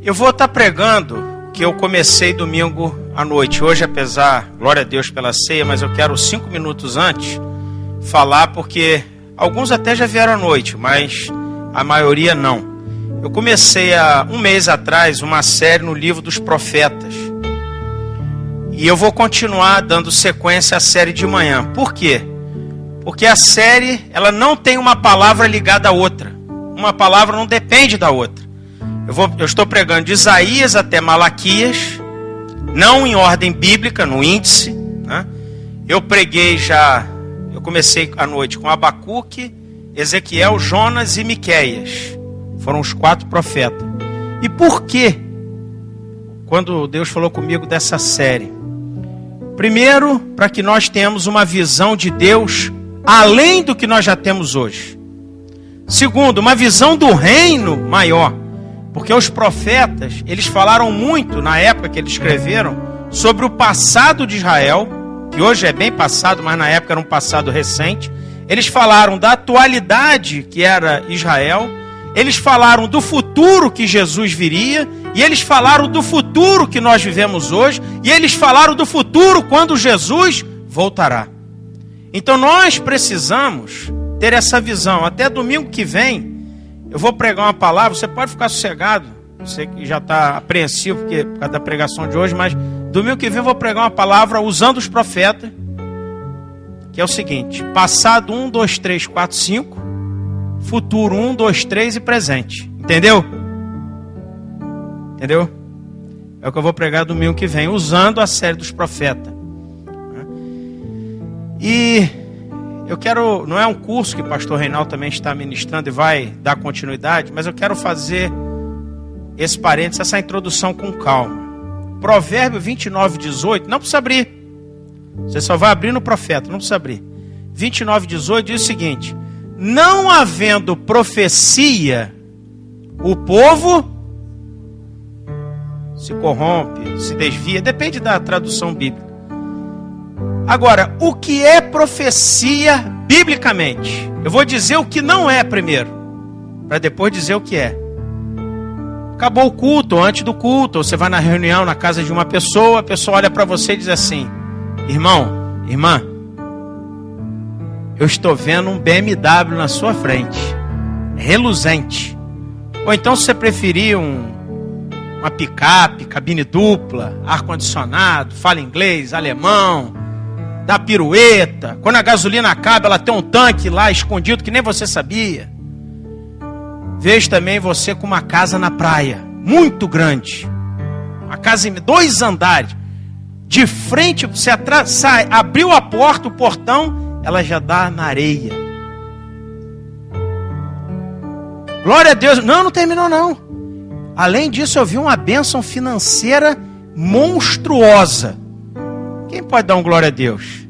Eu vou estar pregando que eu comecei domingo à noite. Hoje, apesar, glória a Deus pela ceia, mas eu quero 5 minutos antes falar, porque alguns até já vieram à noite, mas a maioria não. Eu comecei há um mês atrás uma série no livro dos profetas. E eu vou continuar dando sequência à série de manhã. Por quê? Porque a série, ela não tem uma palavra ligada à outra. Uma palavra não depende da outra. Eu estou pregando de Isaías até Malaquias, não em ordem bíblica, no índice, né? Eu comecei à noite com Abacuque, Ezequiel, Jonas e Miqueias. Foram os 4 profetas. E por quê? Quando Deus falou comigo dessa série. Primeiro, para que nós tenhamos uma visão de Deus além do que nós já temos hoje. Segundo, uma visão do reino maior. Porque os profetas, eles falaram muito, na época que eles escreveram, sobre o passado de Israel, que hoje é bem passado, mas na época era um passado recente. Eles falaram da atualidade que era Israel, eles falaram do futuro que Jesus viria, e eles falaram do futuro que nós vivemos hoje, e eles falaram do futuro quando Jesus voltará. Então nós precisamos ter essa visão. Até domingo que vem, eu vou pregar uma palavra, você pode ficar sossegado, você que já está apreensivo por causa da pregação de hoje, mas domingo que vem eu vou pregar uma palavra usando os profetas, que é o seguinte: passado 1, 2, 3, 4, 5, futuro 1, 2, 3 e presente. Entendeu? Entendeu? É o que eu vou pregar domingo que vem, usando a série dos profetas. E eu quero, não é um curso que o pastor Reinaldo também está ministrando e vai dar continuidade, mas eu quero fazer esse parênteses, essa introdução com calma. Provérbio 29, 18, não precisa abrir. Você só vai abrir no profeta, não precisa abrir. 29, 18 diz o seguinte: não havendo profecia, o povo se corrompe, se desvia, depende da tradução bíblica. Agora, o que é profecia biblicamente? Eu vou dizer o que não é primeiro, para depois dizer o que é. Acabou o culto, ou antes do culto, ou você vai na reunião na casa de uma pessoa, a pessoa olha para você e diz assim: irmão, irmã, eu estou vendo um BMW na sua frente, reluzente. Ou então, se você preferir uma picape, cabine dupla, ar-condicionado, fala inglês, alemão, dá pirueta, quando a gasolina acaba, ela tem um tanque lá escondido que nem você sabia. Vejo também você com uma casa na praia, muito grande, uma casa em 2 andares, de frente, você sai, abriu a porta, o portão, ela já dá na areia. Glória a Deus. Não terminou não. Além disso, eu vi uma bênção financeira monstruosa. Quem pode dar um glória a Deus?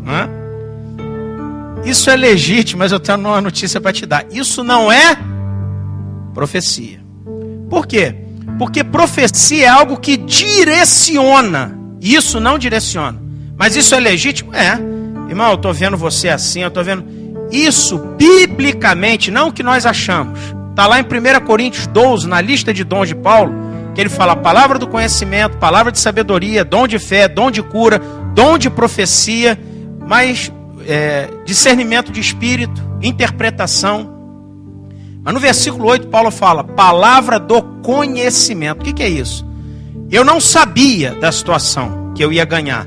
Hã? Isso é legítimo, mas eu tenho uma notícia para te dar. Isso não é profecia. Por quê? Porque profecia é algo que direciona. Isso não direciona. Mas isso é legítimo? É. Irmão, eu estou vendo você assim, eu estou vendo. Isso, biblicamente, não o que nós achamos. Está lá em 1 Coríntios 12, na lista de dons de Paulo, que ele fala palavra do conhecimento, palavra de sabedoria, dom de fé, dom de cura, dom de profecia, mas discernimento de espírito, interpretação. Mas no versículo 8 Paulo fala palavra do conhecimento. O que é isso? Eu não sabia da situação que eu ia ganhar.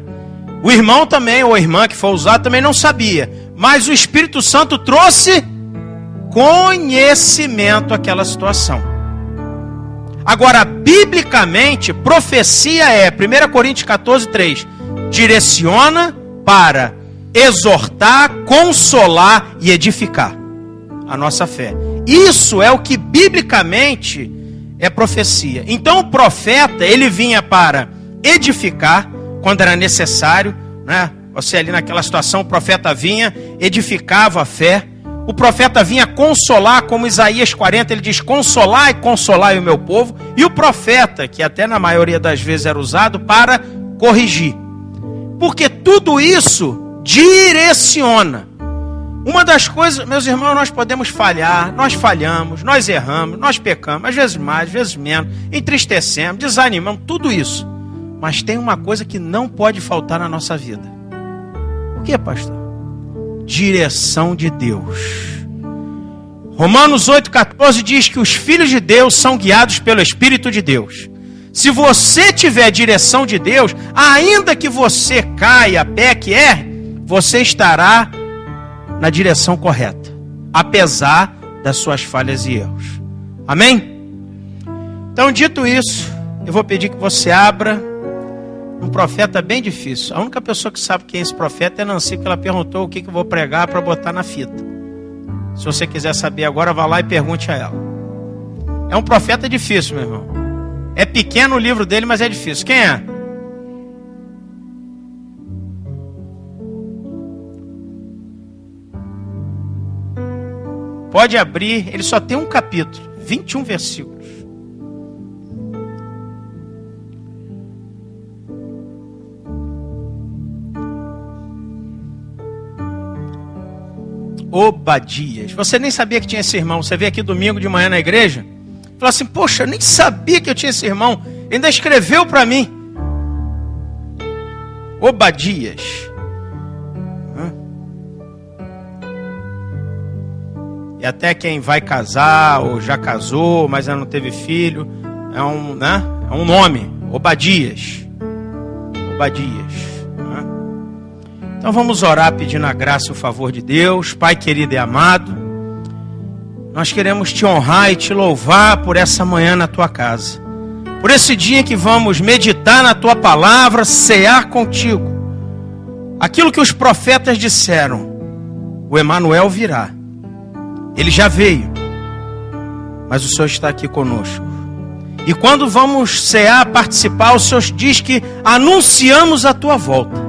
O irmão também, ou a irmã que foi usado, também não sabia. Mas o Espírito Santo trouxe conhecimento àquela situação. Agora, biblicamente, profecia é 1 Coríntios 14, 3. Direciona para exortar, consolar e edificar a nossa fé. Isso é o que biblicamente é profecia. Então o profeta, ele vinha para edificar quando era necessário, né? Você ali naquela situação, o profeta vinha, edificava a fé. O profeta vinha consolar, como Isaías 40, ele diz: consolai, consolai o meu povo. E o profeta, que até na maioria das vezes era usado, para corrigir. Porque tudo isso direciona. Uma das coisas, meus irmãos, nós podemos falhar, nós falhamos, nós erramos, nós pecamos, às vezes mais, às vezes menos, entristecemos, desanimamos, tudo isso. Mas tem uma coisa que não pode faltar na nossa vida. O que, pastor? Direção de Deus. Romanos 8,14 diz que os filhos de Deus são guiados pelo Espírito de Deus. Se você tiver direção de Deus, ainda que você caia, peque, você estará na direção correta, apesar das suas falhas e erros. Amém? Então, dito isso, eu vou pedir que você abra um profeta bem difícil. A única pessoa que sabe quem é esse profeta é Nancy, porque ela perguntou o que eu vou pregar para botar na fita. Se você quiser saber agora, vá lá e pergunte a ela. É um profeta difícil, meu irmão. É pequeno o livro dele, mas é difícil. Quem é? Pode abrir, ele só tem um capítulo, 21 versículos. Obadias. Você nem sabia que tinha esse irmão. Você veio aqui domingo de manhã na igreja, falou assim, poxa, eu nem sabia que eu tinha esse irmão. Ele ainda escreveu para mim. Obadias. E até quem vai casar, ou já casou, mas ainda não teve filho, é um nome, Obadias. Obadias. Então vamos orar pedindo a graça e o favor de Deus. Pai querido e amado, nós queremos te honrar e te louvar por essa manhã na tua casa. Por esse dia que vamos meditar na tua palavra, cear contigo. Aquilo que os profetas disseram, o Emanuel virá. Ele já veio, mas o Senhor está aqui conosco. E quando vamos cear, participar, o Senhor diz que anunciamos a tua volta.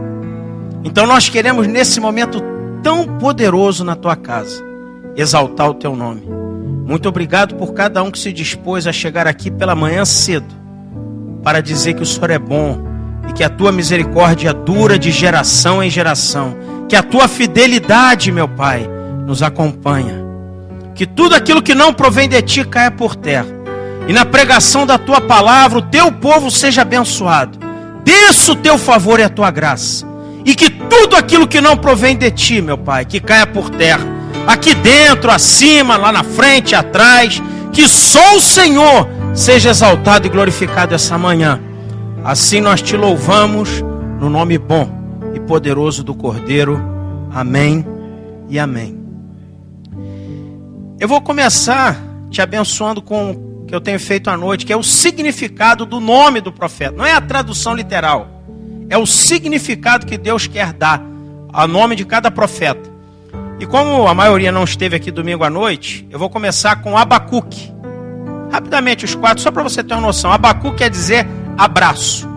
Então nós queremos nesse momento tão poderoso na tua casa, exaltar o teu nome. Muito obrigado por cada um que se dispôs a chegar aqui pela manhã cedo, para dizer que o Senhor é bom, e que a tua misericórdia dura de geração em geração, que a tua fidelidade, meu Pai, nos acompanha. Que tudo aquilo que não provém de ti caia por terra. E na pregação da tua palavra, o teu povo seja abençoado. Desça o teu favor e a tua graça. E que tudo aquilo que não provém de ti, meu Pai, que caia por terra. Aqui dentro, acima, lá na frente, atrás. Que só o Senhor seja exaltado e glorificado essa manhã. Assim nós te louvamos no nome bom e poderoso do Cordeiro. Amém e amém. Eu vou começar te abençoando com o que eu tenho feito à noite, que é o significado do nome do profeta. Não é a tradução literal, é o significado que Deus quer dar ao nome de cada profeta. E como a maioria não esteve aqui domingo à noite, eu vou começar com Abacuque. Rapidamente os 4, só para você ter uma noção. Abacuque quer dizer abraço.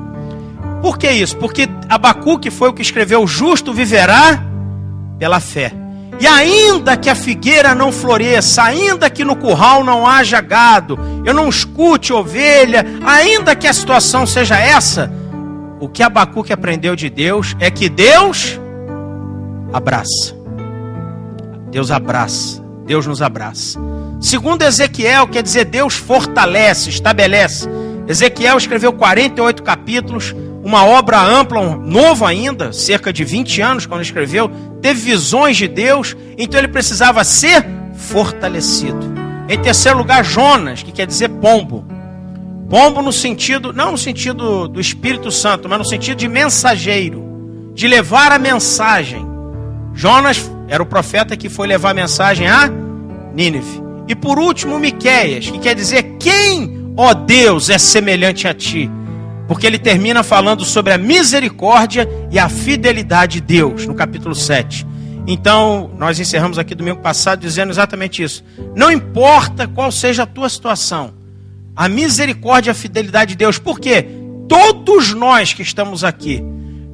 Por que isso? Porque Abacuque foi o que escreveu: o justo viverá pela fé. E ainda que a figueira não floresça, ainda que no curral não haja gado, eu não escute ovelha, ainda que a situação seja essa, o que Abacuque aprendeu de Deus é que Deus abraça. Deus abraça, Deus nos abraça. Segundo Ezequiel, quer dizer Deus fortalece, estabelece. Ezequiel escreveu 48 capítulos, uma obra ampla, novo ainda, cerca de 20 anos quando escreveu, teve visões de Deus, então ele precisava ser fortalecido. Em terceiro lugar, Jonas, que quer dizer pombo. Pombo no sentido, não no sentido do Espírito Santo, mas no sentido de mensageiro, de levar a mensagem. Jonas era o profeta que foi levar a mensagem a Nínive. E por último, Miqueias, que quer dizer quem, ó Deus, é semelhante a ti. Porque ele termina falando sobre a misericórdia e a fidelidade de Deus, no capítulo 7. Então, nós encerramos aqui domingo passado dizendo exatamente isso. Não importa qual seja a tua situação, a misericórdia e a fidelidade de Deus. Por quê? Todos nós que estamos aqui,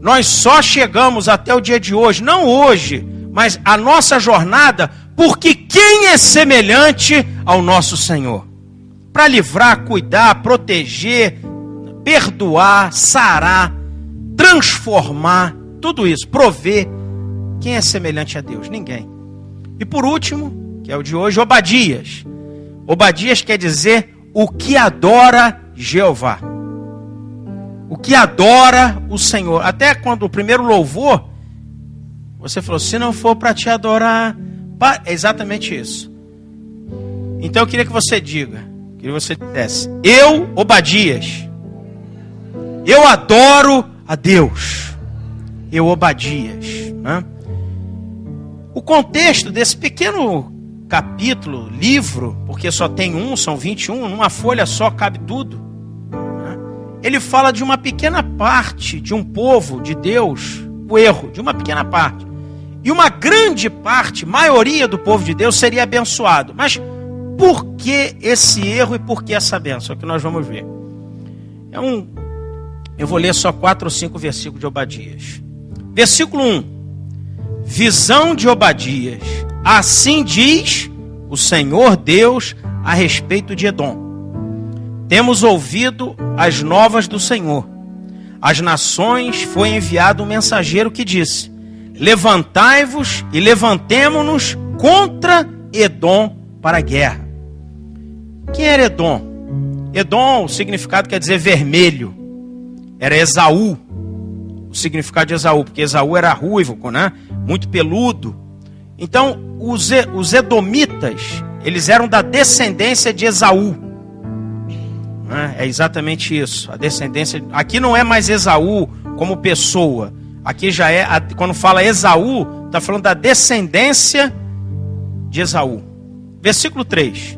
nós só chegamos até o dia de hoje, não hoje, mas a nossa jornada, porque quem é semelhante ao nosso Senhor? Para livrar, cuidar, proteger, perdoar, sarar, transformar, tudo isso, prover. Quem é semelhante a Deus? Ninguém. E por último, que é o de hoje, Obadias. Obadias quer dizer o que adora Jeová. O que adora o Senhor. Até quando o primeiro louvor, você falou, se não for para te adorar, é exatamente isso. Então eu queria que você diga, que você dissesse, eu, Obadias, eu adoro a Deus. Eu, Obadias. Né? O contexto desse pequeno capítulo, livro, porque só tem são 21, numa folha só cabe tudo. Né? Ele fala de uma pequena parte de um povo de Deus, o erro, de uma pequena parte. E uma grande parte, maioria do povo de Deus seria abençoado. Mas por que esse erro e por que essa bênção? É o que nós vamos ver. Eu vou ler só 4 ou 5 versículos de Obadias. Versículo 1. Visão de Obadias. Assim diz o Senhor Deus a respeito de Edom. Temos ouvido as novas do Senhor. Às nações foi enviado um mensageiro que disse: levantai-vos e levantemo-nos contra Edom para a guerra. Quem era Edom? Edom, o significado quer dizer vermelho. Era Esaú. O significado de Esaú, porque Esaú era ruivo, né? Muito peludo. Então, os edomitas, eles eram da descendência de Esaú. É exatamente isso. A descendência. Aqui não é mais Esaú como pessoa. Aqui já é, quando fala Esaú, está falando da descendência de Esaú. Versículo 3.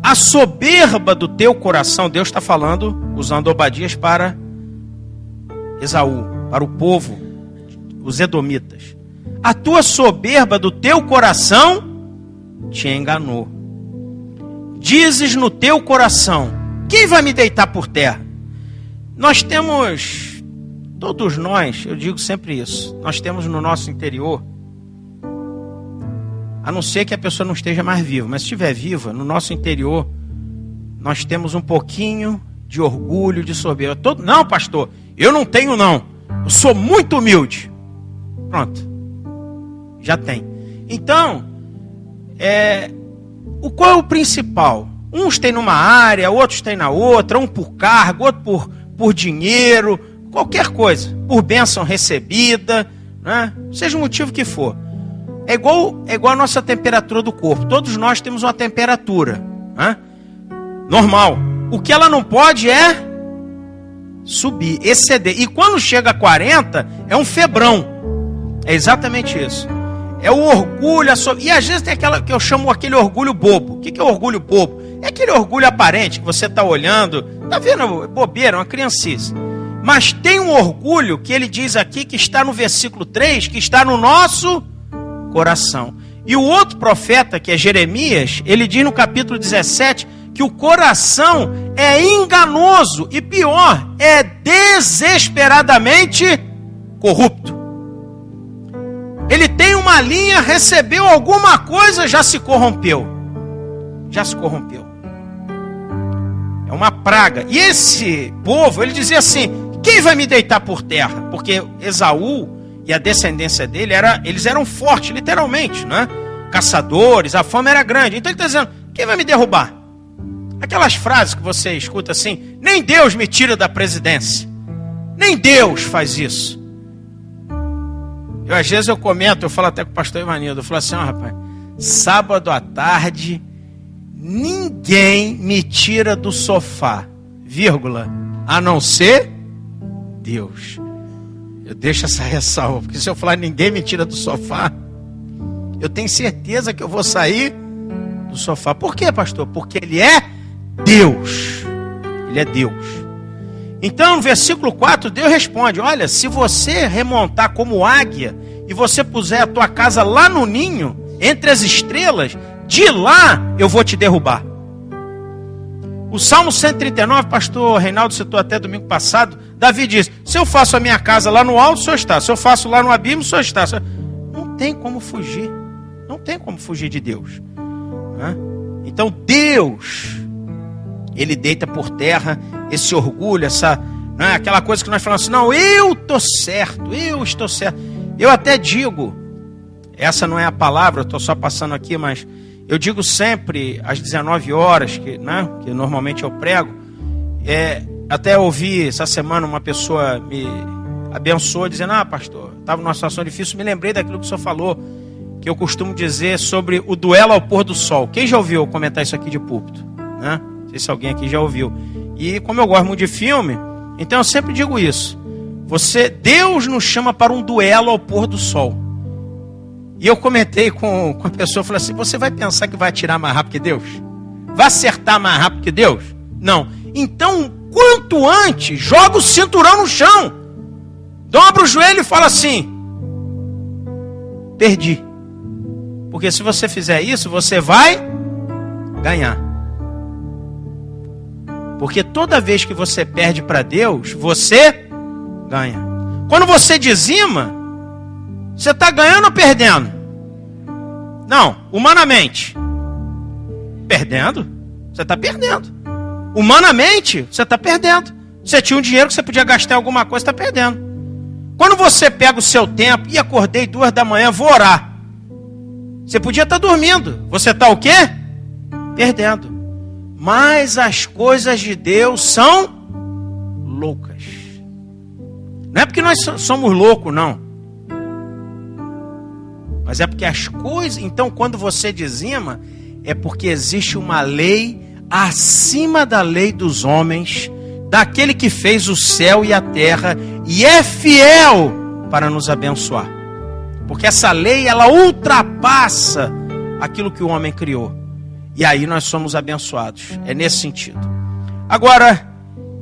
A soberba do teu coração, Deus está falando, usando Obadias para Esaú, para o povo, os edomitas. A tua soberba do teu coração te enganou. Dizes no teu coração: quem vai me deitar por terra? Nós temos, todos nós, eu digo sempre isso, nós temos no nosso interior, a não ser que a pessoa não esteja mais viva, mas se estiver viva, no nosso interior, nós temos um pouquinho de orgulho, de soberba. Não, pastor, eu não tenho não, eu sou muito humilde. Pronto, já tem. Então, qual é o principal? Uns têm numa área, outros têm na outra, um por cargo, outro por dinheiro, qualquer coisa, por bênção recebida, né? Seja o motivo que for. É igual a nossa temperatura do corpo. Todos nós temos uma temperatura, né? Normal. O que ela não pode é subir, exceder. E quando chega a 40, é um febrão. É exatamente isso. É o orgulho. E às vezes tem aquela que eu chamo aquele orgulho bobo. O que é orgulho bobo? É aquele orgulho aparente que você está olhando. Está vendo? Bobeira, uma criancice. Mas tem um orgulho que ele diz aqui, que está no versículo 3, que está no nosso coração. E o outro profeta, que é Jeremias, ele diz no capítulo 17 que o coração é enganoso e pior, é desesperadamente corrupto. Ele tem uma linha, recebeu alguma coisa, já se corrompeu. Já se corrompeu. É uma praga. E esse povo, ele dizia assim: quem vai me deitar por terra? Porque Esaú e a descendência dele, eles eram fortes, literalmente, né? Caçadores, a fome era grande. Então ele está dizendo: quem vai me derrubar? Aquelas frases que você escuta assim: nem Deus me tira da presidência. Nem Deus faz isso. Às vezes eu comento, eu falo até com o pastor Ivanildo, eu falo assim: rapaz, sábado à tarde, ninguém me tira do sofá, vírgula, a não ser Deus. Eu deixo essa ressalva, porque se eu falar ninguém me tira do sofá, eu tenho certeza que eu vou sair do sofá. Por quê, pastor? Porque Ele é Deus. Ele é Deus. Então, no versículo 4, Deus responde: olha, se você remontar como águia e você puser a tua casa lá no ninho, entre as estrelas, de lá eu vou te derrubar. O Salmo 139, pastor Reinaldo citou até domingo passado, Davi diz: se eu faço a minha casa lá no alto, o senhor está. Se eu faço lá no abismo, o senhor está. Não tem como fugir. Não tem como fugir de Deus. Então Deus, Ele deita por terra esse orgulho, aquela coisa que nós falamos assim: não, eu estou certo, eu estou certo. Eu até digo, essa não é a palavra, eu estou só passando aqui, mas eu digo sempre às 19 horas, que normalmente eu prego. Até ouvi essa semana uma pessoa me abençoou, dizendo: pastor, estava numa situação difícil, me lembrei daquilo que o senhor falou, que eu costumo dizer sobre o duelo ao pôr do sol. Quem já ouviu comentar isso aqui de púlpito? Né? Não sei se alguém aqui já ouviu. E como eu gosto muito de filme, então eu sempre digo isso. Deus nos chama para um duelo ao pôr do sol. E eu comentei com a pessoa, falei assim: você vai pensar que vai atirar mais rápido que Deus? Vai acertar mais rápido que Deus? Não. Então, quanto antes, joga o cinturão no chão. Dobra o joelho e fala assim: perdi. Porque se você fizer isso, você vai ganhar. Porque toda vez que você perde para Deus, você ganha. Quando você dizima, você está ganhando ou perdendo? Não, humanamente. Perdendo? Você está perdendo. Humanamente, você está perdendo. Você tinha um dinheiro que você podia gastar em alguma coisa, está perdendo. Quando você pega o seu tempo e acordei 2 da manhã, vou orar. Você podia estar dormindo. Você está o quê? Perdendo. Mas as coisas de Deus são loucas. Não é porque nós somos loucos, não. Mas é porque as coisas... Então, quando você dizima, é porque existe uma lei acima da lei dos homens, daquele que fez o céu e a terra, e é fiel para nos abençoar. Porque essa lei, ela ultrapassa aquilo que o homem criou. E aí nós somos abençoados. É nesse sentido. Agora,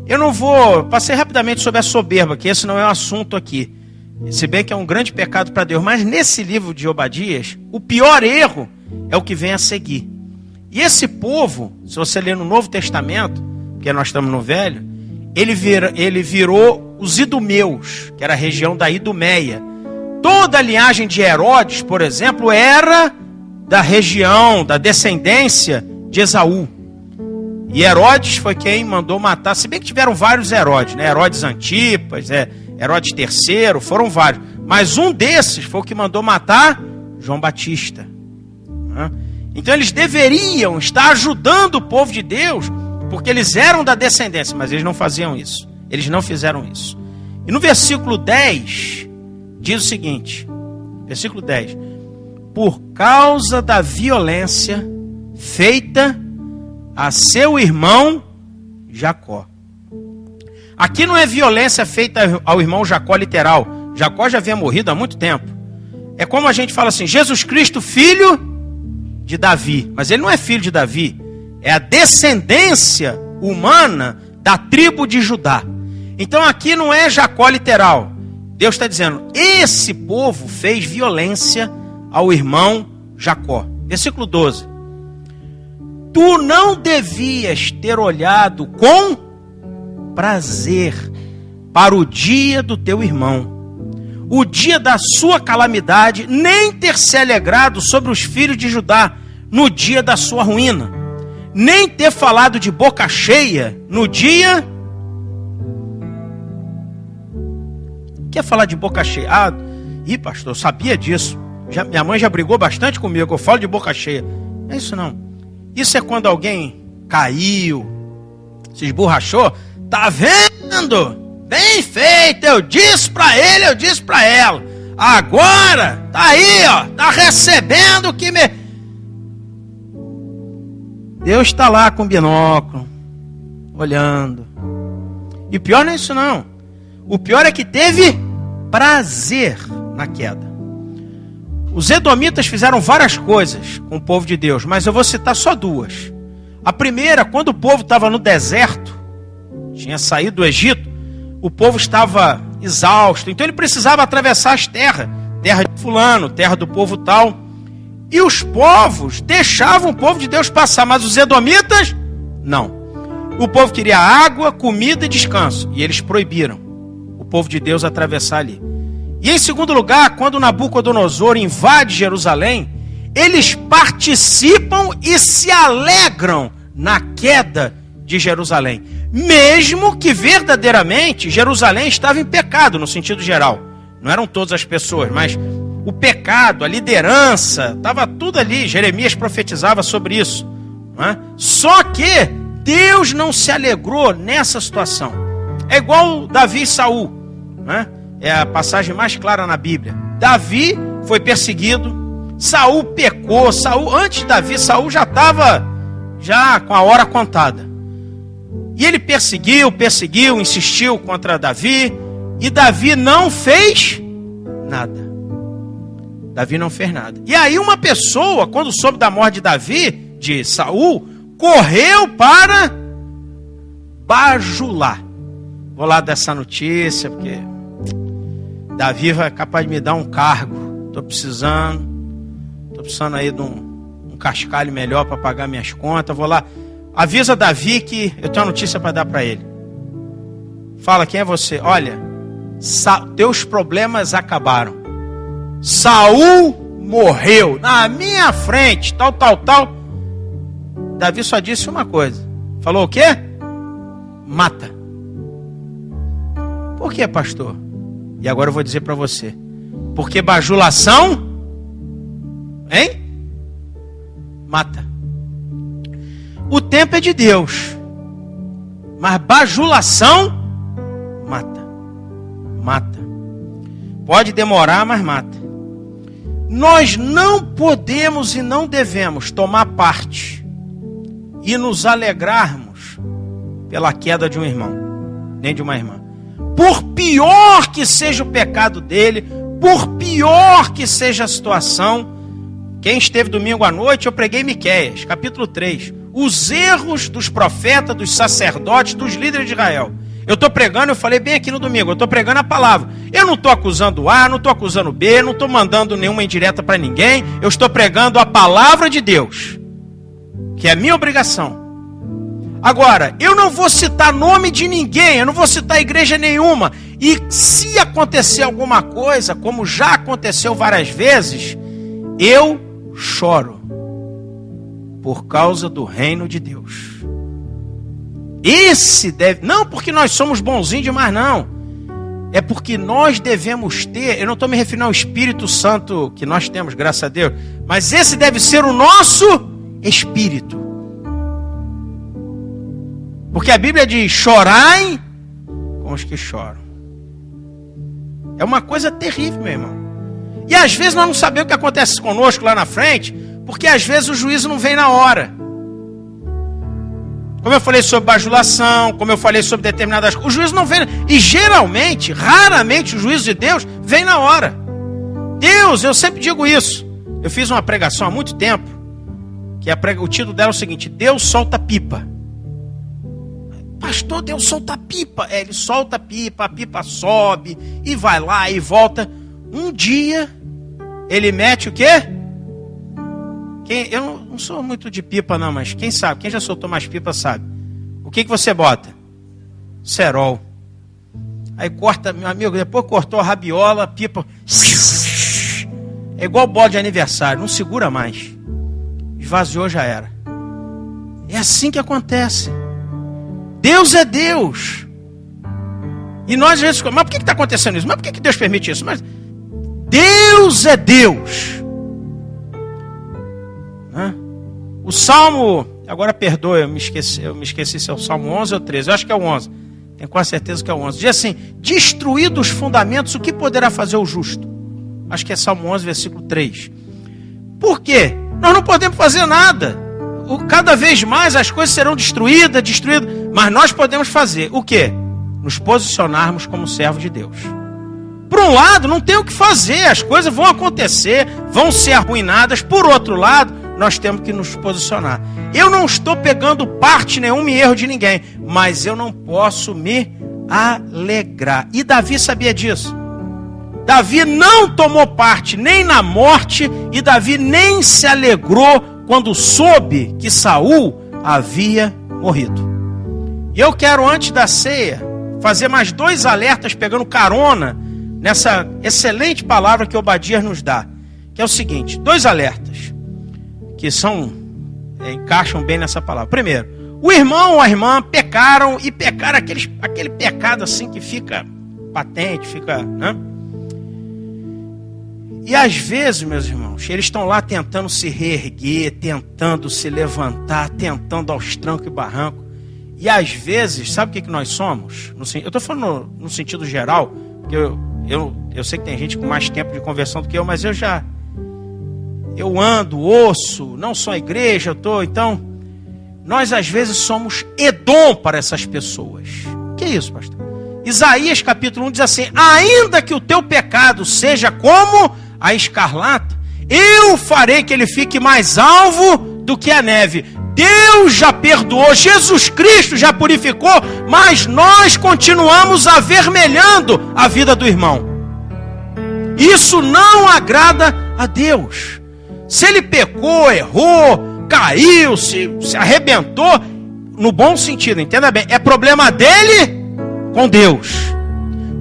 eu não vou... Passei rapidamente sobre a soberba, que esse não é o assunto aqui. Se bem que é um grande pecado para Deus. Mas nesse livro de Obadias, o pior erro é o que vem a seguir. E esse povo, se você ler no Novo Testamento, porque nós estamos no Velho, ele virou os idumeus, que era a região da Idumeia. Toda a linhagem de Herodes, por exemplo, era da região, da descendência de Esaú. E Herodes foi quem mandou matar, se bem que tiveram vários Herodes, né? Herodes Antipas, Herodes III, foram vários. Mas um desses foi o que mandou matar João Batista. Então eles deveriam estar ajudando o povo de Deus, porque eles eram da descendência, mas eles não faziam isso. Eles não fizeram isso. E no versículo 10, diz o seguinte, versículo 10: por causa da violência feita a seu irmão Jacó. Aqui não é violência feita ao irmão Jacó literal. Jacó já havia morrido há muito tempo. É como a gente fala assim: Jesus Cristo, filho de Davi. Mas ele não é filho de Davi. É a descendência humana da tribo de Judá. Então aqui não é Jacó literal. Deus está dizendo: esse povo fez violência ao irmão Jacó. Versículo 12: tu não devias ter olhado com prazer para o dia do teu irmão, o dia da sua calamidade, nem ter se alegrado sobre os filhos de Judá no dia da sua ruína, nem ter falado de boca cheia no dia... O que é falar de boca cheia? Pastor, eu sabia disso. Minha mãe já brigou bastante comigo, eu falo de boca cheia. Não é isso não. Isso é quando alguém caiu, se esborrachou. Tá vendo? Bem feito, eu disse para ele, eu disse para ela. Agora, tá aí, ó, tá recebendo o que me... Deus está lá com o binóculo, olhando. E o pior não é isso não. O pior é que teve prazer na queda. Os edomitas fizeram várias coisas com o povo de Deus, mas eu vou citar só duas. A primeira, quando o povo estava no deserto, tinha saído do Egito, o povo estava exausto, então ele precisava atravessar as terras, terra de fulano, terra do povo tal, e os povos deixavam o povo de Deus passar, mas os edomitas, não. O povo queria água, comida e descanso, e eles proibiram o povo de Deus atravessar ali. E em segundo lugar, quando Nabucodonosor invade Jerusalém, eles participam e se alegram na queda de Jerusalém. Mesmo que verdadeiramente Jerusalém estava em pecado, no sentido geral. Não eram todas as pessoas, mas o pecado pecado, a liderança, estava tudo ali. Jeremias profetizava sobre isso. Não é? Só que Deus não se alegrou nessa situação. É igual Davi e Saul. Não é? É a passagem mais clara na Bíblia. Davi foi perseguido, Saul pecou. Antes de Davi, Saul já estava com a hora contada. E ele perseguiu, insistiu contra Davi. E Davi não fez nada. Davi não fez nada. E aí uma pessoa, quando soube da morte de Davi, de Saul, correu para bajular. Vou lá dessa notícia, porque Davi vai capaz de me dar um cargo. Estou precisando aí de um cascalho melhor para pagar minhas contas. Vou lá. Avisa Davi que eu tenho uma notícia para dar para ele. Fala, quem é você? Olha, teus problemas acabaram. Saul morreu na minha frente, tal. Davi só disse uma coisa. Falou o quê? Mata. Por que, pastor? E agora eu vou dizer para você. Porque bajulação, hein? Mata. O tempo é de Deus. Mas bajulação, mata. Pode demorar, mas mata. Nós não podemos e não devemos tomar parte e nos alegrarmos pela queda de um irmão, nem de uma irmã. Por pior que seja o pecado dele, por pior que seja a situação. Quem esteve domingo à noite, eu preguei Miqueias, capítulo 3. Os erros dos profetas, dos sacerdotes, dos líderes de Israel. Eu estou pregando, eu falei bem aqui no domingo, eu estou pregando a palavra. Eu não estou acusando A, não estou acusando B, não estou mandando nenhuma indireta para ninguém. Eu estou pregando a palavra de Deus, que é a minha obrigação. Agora, eu não vou citar nome de ninguém, eu não vou citar igreja nenhuma. E se acontecer alguma coisa, como já aconteceu várias vezes, eu choro por causa do reino de Deus. Esse deve... Não porque nós somos bonzinhos demais, não. É porque nós devemos ter... Eu não estou me referindo ao Espírito Santo que nós temos, graças a Deus. Mas esse deve ser o nosso espírito. Porque a Bíblia diz: chorai com os que choram. É uma coisa terrível, meu irmão. E às vezes nós não sabemos o que acontece conosco lá na frente, porque às vezes o juízo não vem na hora. Como eu falei sobre bajulação, como eu falei sobre determinadas coisas, o juízo não vem. E geralmente, raramente, o juízo de Deus vem na hora. Deus, eu sempre digo isso. Eu fiz uma pregação há muito tempo, que o título dela é o seguinte: Deus solta pipa. Pastor, Deus solta pipa. Ele solta a pipa sobe, e vai lá e volta. Um dia, ele mete o quê? Eu não sou muito de pipa não, mas quem sabe, quem já soltou mais pipa sabe. O que você bota? Cerol. Aí corta, meu amigo, depois cortou a rabiola, pipa. É igual bode de aniversário, não segura mais. Esvaziou, já era. É assim que acontece. Deus é Deus. E nós às vezes, mas por que está acontecendo isso? Mas por que Deus permite isso? Mas Deus é Deus. O Salmo, agora perdoe, eu me esqueci se é o Salmo 11 ou 13, eu acho que é o 11, tenho quase certeza que é o 11, diz assim: destruídos os fundamentos, o que poderá fazer o justo? Acho que é Salmo 11, versículo 3. Por quê? Nós não podemos fazer nada, cada vez mais as coisas serão destruídas, mas nós podemos fazer o quê? Nos posicionarmos como servos de Deus. Por um lado, não tem o que fazer, as coisas vão acontecer, vão ser arruinadas. Por outro lado, nós temos que nos posicionar. Eu não estou pegando parte nenhum em erro de ninguém, mas eu não posso me alegrar. E Davi sabia disso. Davi não tomou parte nem na morte, e Davi nem se alegrou quando soube que Saul havia morrido. E eu quero, antes da ceia, fazer mais 2 alertas, pegando carona nessa excelente palavra que Obadias nos dá, que é o seguinte: 2 alertas que encaixam bem nessa palavra. Primeiro, o irmão ou a irmã pecaram, e pecaram aquele pecado assim que fica patente, fica, né? E às vezes, meus irmãos, eles estão lá tentando se reerguer, tentando se levantar, tentando aos trancos e barrancos. E às vezes, sabe o que nós somos? Eu estou falando no sentido geral, porque eu sei que tem gente com mais tempo de conversão do que eu, mas eu ando, ouço, não só a igreja, então, nós às vezes somos Edom para essas pessoas. O que é isso, pastor? Isaías capítulo 1 diz assim: ainda que o teu pecado seja como a escarlata, eu farei que ele fique mais alvo do que a neve. Deus já perdoou, Jesus Cristo já purificou, mas nós continuamos avermelhando a vida do irmão. Isso não agrada a Deus. Se ele pecou, errou, caiu, se arrebentou, no bom sentido, entenda bem, é problema dele com Deus.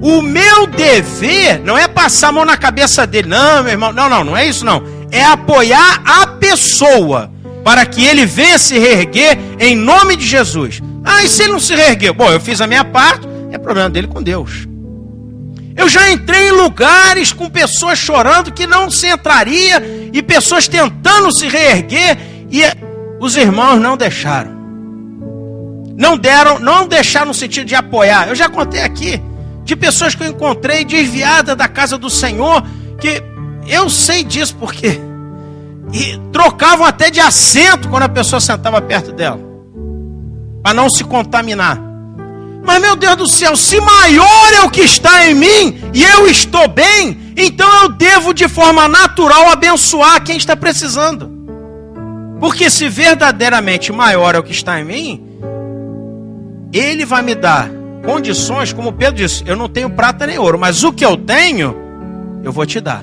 O meu dever não é passar a mão na cabeça dele, não, meu irmão, não é isso não. É apoiar a pessoa, para que ele venha se reerguer em nome de Jesus. E se ele não se reergueu? Bom, eu fiz a minha parte, é problema dele com Deus. Eu já entrei em lugares com pessoas chorando que não se entraria, e pessoas tentando se reerguer, e os irmãos não deixaram. Não deixaram no sentido de apoiar. Eu já contei aqui de pessoas que eu encontrei desviadas da casa do Senhor, que eu sei disso porque e trocavam até de assento quando a pessoa sentava perto dela, para não se contaminar. Mas meu Deus do céu, se maior é o que está em mim e eu estou bem, então eu devo de forma natural abençoar quem está precisando. Porque se verdadeiramente maior é o que está em mim, Ele vai me dar condições, como Pedro disse, eu não tenho prata nem ouro, mas o que eu tenho, eu vou te dar.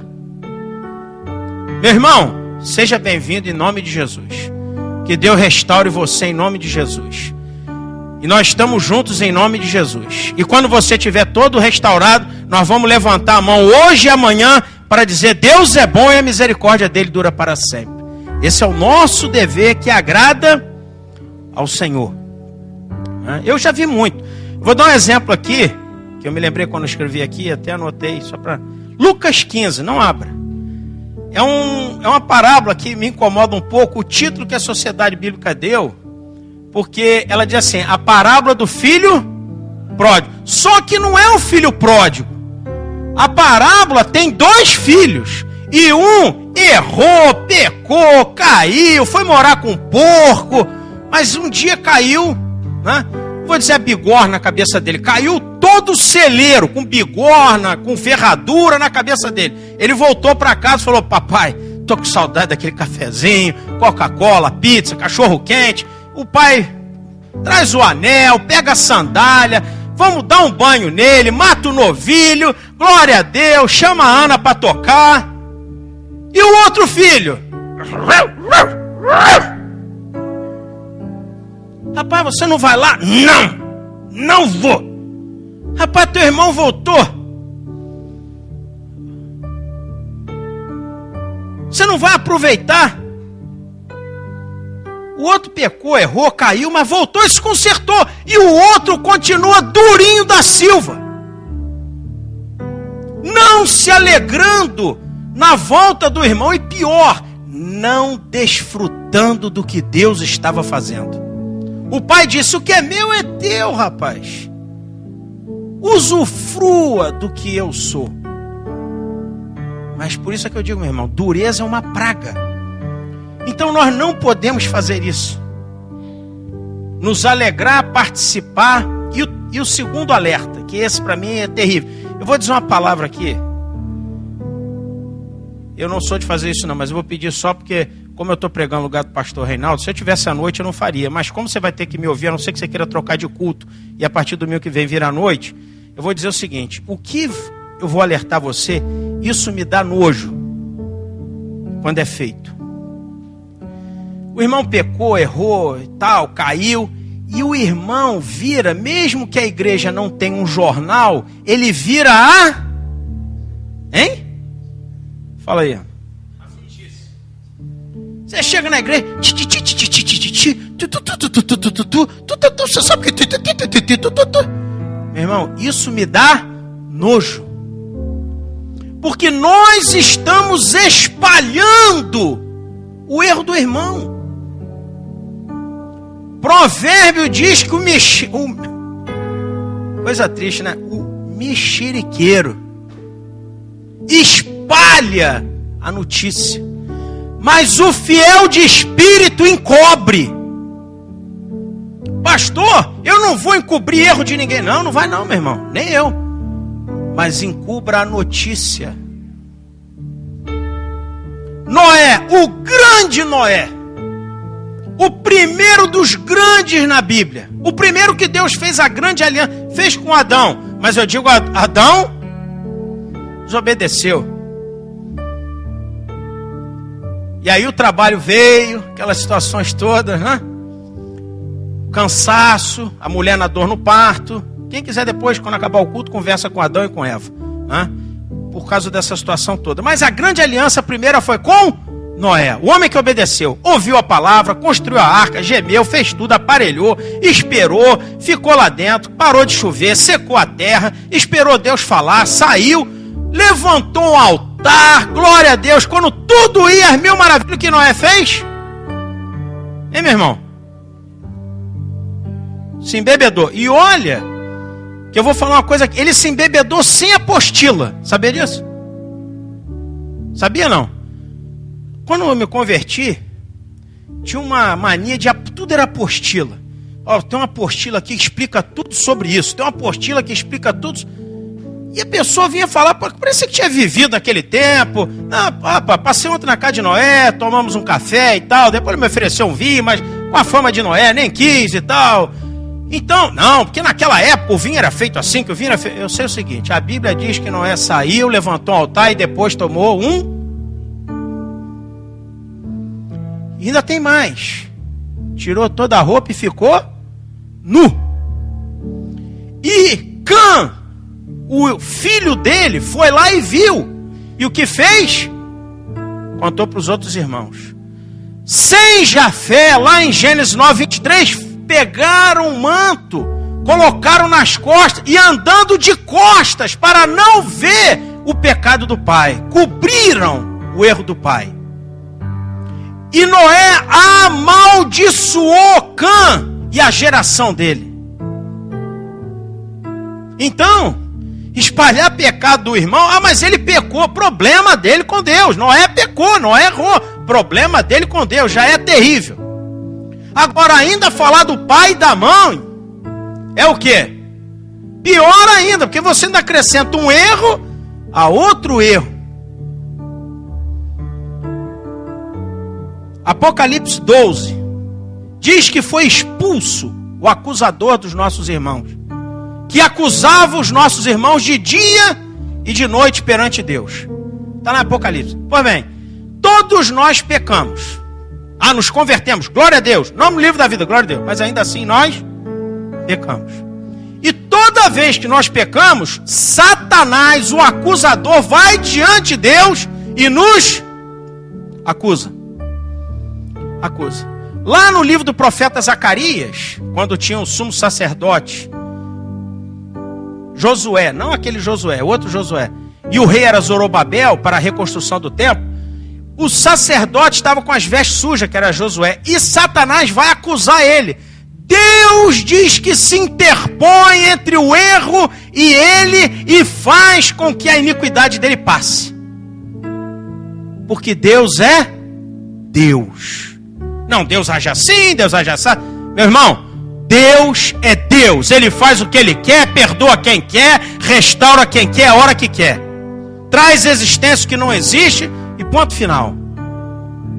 Meu irmão, seja bem-vindo em nome de Jesus. Que Deus restaure você em nome de Jesus. E nós estamos juntos em nome de Jesus. E quando você estiver todo restaurado, nós vamos levantar a mão hoje e amanhã para dizer: Deus é bom e a misericórdia dele dura para sempre. Esse é o nosso dever que agrada ao Senhor. Eu já vi muito. Vou dar um exemplo aqui, que eu me lembrei quando eu escrevi aqui, até anotei, só para... Lucas 15, não abra. É uma parábola que me incomoda um pouco, o título que a Sociedade Bíblica deu, porque ela diz assim: a parábola do filho pródigo. Só que não é o filho pródigo. A parábola tem dois filhos, e um errou, pecou, caiu, foi morar com um porco, mas um dia caiu, né? Vou dizer a bigorna na cabeça dele, caiu todo o celeiro, com bigorna, com ferradura na cabeça dele. Ele voltou para casa e falou: papai, tô com saudade daquele cafezinho, Coca-Cola, pizza, cachorro quente. O pai traz o anel, pega a sandália, vamos dar um banho nele, mata o novilho, glória a Deus, chama a Ana para tocar. E o outro filho? Rapaz, você não vai lá? Não vou. Rapaz, teu irmão voltou. Você não vai aproveitar? O outro pecou, errou, caiu, mas voltou e se consertou. E o outro continua durinho da Silva, não se alegrando na volta do irmão, e pior, não desfrutando do que Deus estava fazendo. O pai disse: o que é meu é teu, rapaz. Usufrua do que eu sou. Mas por isso é que eu digo, meu irmão, dureza é uma praga. Então nós não podemos fazer isso. Nos alegrar, participar. E o segundo alerta, que esse para mim é terrível. Eu vou dizer uma palavra aqui. Eu não sou de fazer isso não, mas eu vou pedir só porque, como eu estou pregando no lugar do pastor Reinaldo, se eu tivesse à noite eu não faria. Mas como você vai ter que me ouvir, a não ser que você queira trocar de culto, e a partir do domingo que vem vir à noite, eu vou dizer o seguinte: o que eu vou alertar você, isso me dá nojo quando é feito. O irmão pecou, errou e tal, caiu, e o irmão vira, mesmo que a igreja não tenha um jornal, ele vira a... Hein? Fala aí. Você chega na igreja, você sabe que... Meu irmão, isso me dá nojo. Porque nós estamos espalhando o erro do irmão. Provérbio diz que coisa triste, né? O mexeriqueiro espalha a notícia, mas o fiel de espírito encobre. Pastor, eu não vou encobrir erro de ninguém. Não, não vai não, meu irmão, nem eu. Mas encubra a notícia. Noé, o grande Noé, o primeiro dos grandes na Bíblia, o primeiro que Deus fez a grande aliança, fez com Adão, mas eu digo, Adão desobedeceu. E aí o trabalho veio, aquelas situações todas, né? Cansaço, a mulher na dor no parto. Quem quiser depois, quando acabar o culto, conversa com Adão e com Eva, né? Por causa dessa situação toda. Mas a grande aliança primeira foi com Noé, o homem que obedeceu, ouviu a palavra, construiu a arca, gemeu, fez tudo, aparelhou, esperou, ficou lá dentro, parou de chover, secou a terra, esperou Deus falar, saiu, levantou um altar, glória a Deus. Quando tudo ia às mil maravilhas, o que Noé fez? Hein, meu irmão? Se embebedou. E olha, que eu vou falar uma coisa aqui, ele se embebedou sem apostila. Sabia disso? Sabia não? Quando eu me converti, tinha uma mania de tudo era apostila. Ó, tem uma apostila aqui que explica tudo sobre isso. Tem uma apostila que explica tudo. E a pessoa vinha falar, parece que tinha vivido naquele tempo. Passei ontem na casa de Noé, tomamos um café e tal. Depois ele me ofereceu um vinho, mas com a fama de Noé, nem quis e tal. Então, não, porque naquela época o vinho era feito assim, que o vinho era feito... Eu sei o seguinte, a Bíblia diz que Noé saiu, levantou um altar e depois tomou um... E ainda tem mais. Tirou toda a roupa e ficou nu. E Cã, o filho dele, foi lá e viu. E o que fez? Contou para os outros irmãos. Sem Jafé, lá em Gênesis 9:23, pegaram um manto, colocaram nas costas e andando de costas para não ver o pecado do pai. Cobriram o erro do pai. E Noé amaldiçoou Cã e a geração dele. Então, espalhar pecado do irmão, mas ele pecou, problema dele com Deus. Noé pecou, Noé errou, problema dele com Deus, já é terrível. Agora ainda falar do pai e da mãe, é o quê? Pior ainda, porque você ainda acrescenta um erro a outro erro. Apocalipse 12 diz que foi expulso o acusador dos nossos irmãos, que acusava os nossos irmãos de dia e de noite perante Deus. Está no Apocalipse. Pois bem, todos nós pecamos. Nos convertemos, glória a Deus, nome no livro da vida, glória a Deus. Mas ainda assim nós pecamos. E toda vez que nós pecamos, Satanás, o acusador, vai diante de Deus e nos acusa. Lá no livro do profeta Zacarias, quando tinha o sumo sacerdote Josué, não aquele Josué, outro Josué, e o rei era Zorobabel para a reconstrução do templo, o sacerdote estava com as vestes sujas, que era Josué, e Satanás vai acusar ele. Deus diz que se interpõe entre o erro e ele e faz com que a iniquidade dele passe. Porque Deus é Deus. Não, Deus age assim, Deus age assim. Meu irmão, Deus é Deus. Ele faz o que Ele quer, perdoa quem quer, restaura quem quer, a hora que quer. Traz existência que não existe e ponto final.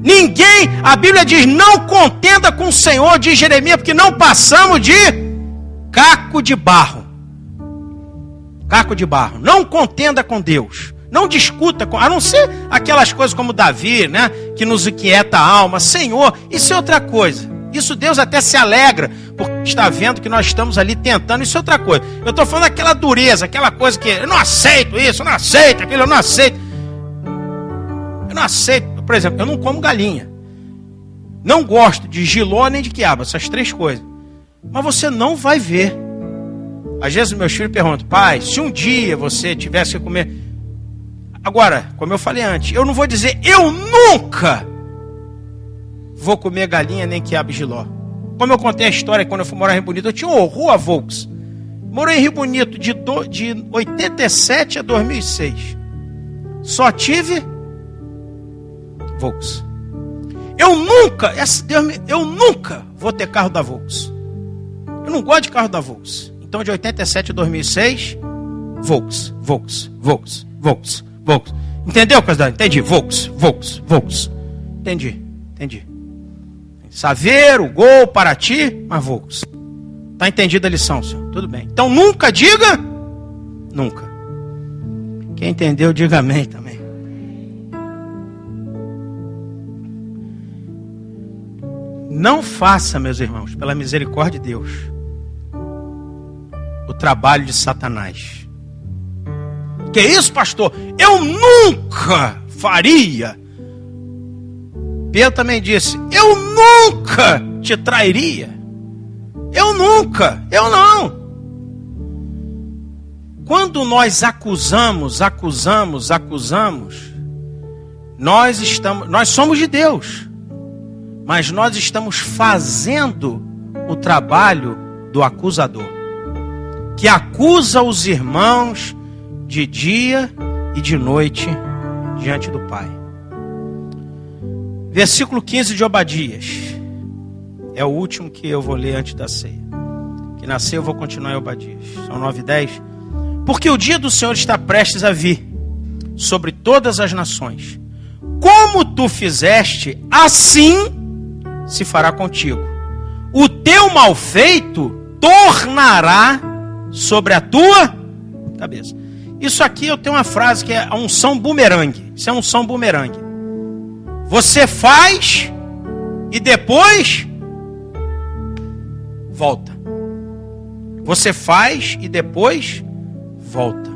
Ninguém, a Bíblia diz, não contenda com o Senhor, diz Jeremias, porque não passamos de caco de barro. Caco de barro. Não contenda com Deus. Não discuta, a não ser aquelas coisas como Davi, né? Que nos inquieta a alma. Senhor, isso é outra coisa. Isso Deus até se alegra, porque está vendo que nós estamos ali tentando. Isso é outra coisa. Eu estou falando daquela dureza, aquela coisa que eu não aceito isso, eu não aceito aquilo, eu não aceito. Eu não aceito. Por exemplo, eu não como galinha. Não gosto de jiló nem de quiabo, essas três coisas. Mas você não vai ver. Às vezes meus filhos perguntam, pai, se um dia você tivesse que comer... Agora, como eu falei antes, eu não vou dizer, eu nunca vou comer galinha nem quiabo Jiló. Como eu contei a história, quando eu fui morar em Rio Bonito, eu tinha um horror a Volks. Morei em Rio Bonito de 87 a 2006. Só tive Volks. Eu nunca vou ter carro da Volks. Eu não gosto de carro da Volks. Então, de 87 a 2006, Volks. Entendeu, Casdão? Entendi. Volks. Entendi. Saveiro, Gol, Paraty, mas Volks. Tá entendida a lição, senhor? Tudo bem. Então, nunca diga, nunca. Quem entendeu, diga amém também. Não faça, meus irmãos, pela misericórdia de Deus, o trabalho de Satanás. Que isso, pastor? Eu nunca faria. Pedro também disse, eu nunca te trairia. Eu não. Quando nós acusamos, nós somos de Deus. Mas nós estamos fazendo o trabalho do acusador, que acusa os irmãos de dia e de noite diante do Pai. Versículo 15 de Obadias. É o último que eu vou ler antes da ceia. Que nasceu eu vou continuar em Obadias. São 9 e 10. Porque o dia do Senhor está prestes a vir sobre todas as nações. Como tu fizeste, assim se fará contigo. O teu mal feito tornará sobre a tua cabeça. Isso aqui eu tenho uma frase que é a unção bumerangue. Isso é unção bumerangue. Você faz e depois volta. Você faz e depois volta.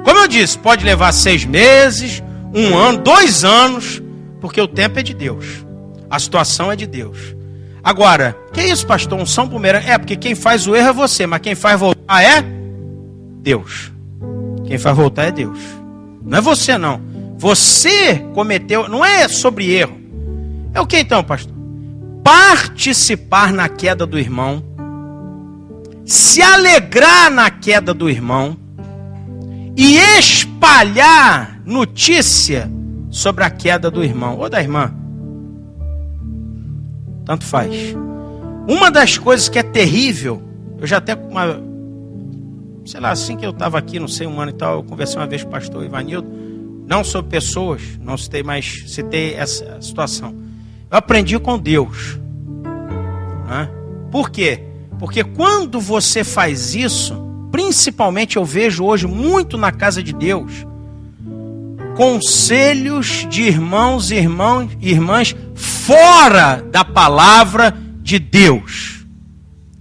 Como eu disse, pode levar 6 meses, 1 ano, 2 anos, porque o tempo é de Deus. A situação é de Deus. Agora, que isso, pastor? Unção bumerangue? Porque quem faz o erro é você, mas quem faz voltar é Deus. Quem faz voltar é Deus. Não é você, não. Você cometeu, não é sobre erro. É o que então, pastor? Participar na queda do irmão, se alegrar na queda do irmão e espalhar notícia sobre a queda do irmão ou da irmã. Tanto faz. Uma das coisas que é terrível, eu já até assim que eu estava aqui, não sei, 1 ano e tal, eu conversei uma vez com o pastor Ivanildo, não sobre pessoas, não citei, mas citei essa situação. Eu aprendi com Deus. Né? Por quê? Porque quando você faz isso, principalmente eu vejo hoje muito na casa de Deus, conselhos de irmãos e irmãs fora da palavra de Deus.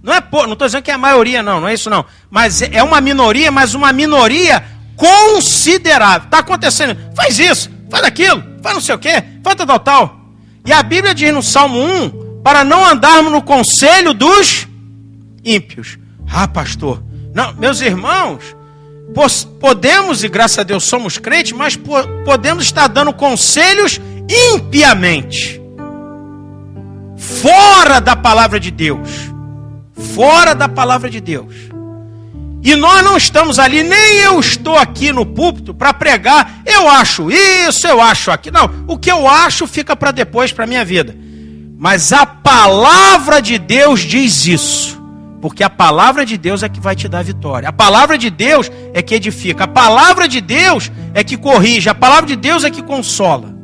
Não estou dizendo que é a maioria, não é isso não. Mas é uma minoria, mas uma minoria considerável. Está acontecendo, faz isso, faz aquilo, faz não sei o quê, faz tal. E a Bíblia diz no Salmo 1, para não andarmos no conselho dos ímpios. Ah, pastor, não, meus irmãos, podemos, e graças a Deus somos crentes, mas podemos estar dando conselhos impiamente. Fora da palavra de Deus. Fora da palavra de Deus. E nós não estamos ali, nem eu estou aqui no púlpito para pregar, eu acho isso, eu acho aquilo. Não, o que eu acho fica para depois, para a minha vida. Mas a palavra de Deus diz isso. Porque a palavra de Deus é que vai te dar vitória. A palavra de Deus é que edifica. A palavra de Deus é que corrige. A palavra de Deus é que consola.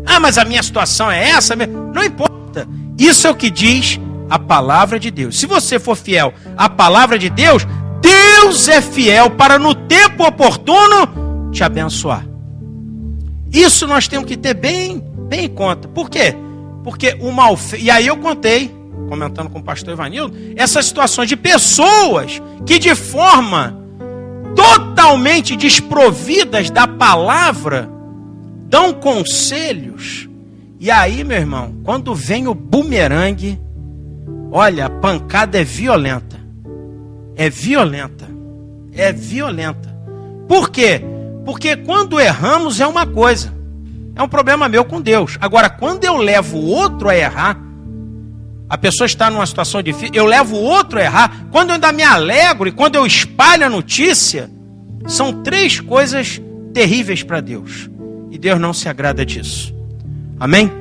Ah, mas a minha situação é essa? Não importa. Isso é o que diz a palavra de Deus. Se você for fiel à palavra de Deus, Deus é fiel para no tempo oportuno te abençoar. Isso nós temos que ter bem em conta. Por quê? Porque o mal feito... E aí eu contei, comentando com o pastor Ivanildo, essas situações de pessoas que de forma totalmente desprovidas da palavra dão conselhos. E aí, meu irmão, quando vem o bumerangue, olha, a pancada é violenta. É violenta. Por quê? Porque quando erramos é uma coisa, é um problema meu com Deus. Agora, quando eu levo o outro a errar, a pessoa está numa situação difícil, eu levo o outro a errar, quando eu ainda me alegro e quando eu espalho a notícia, são 3 coisas terríveis para Deus. E Deus não se agrada disso. Amém?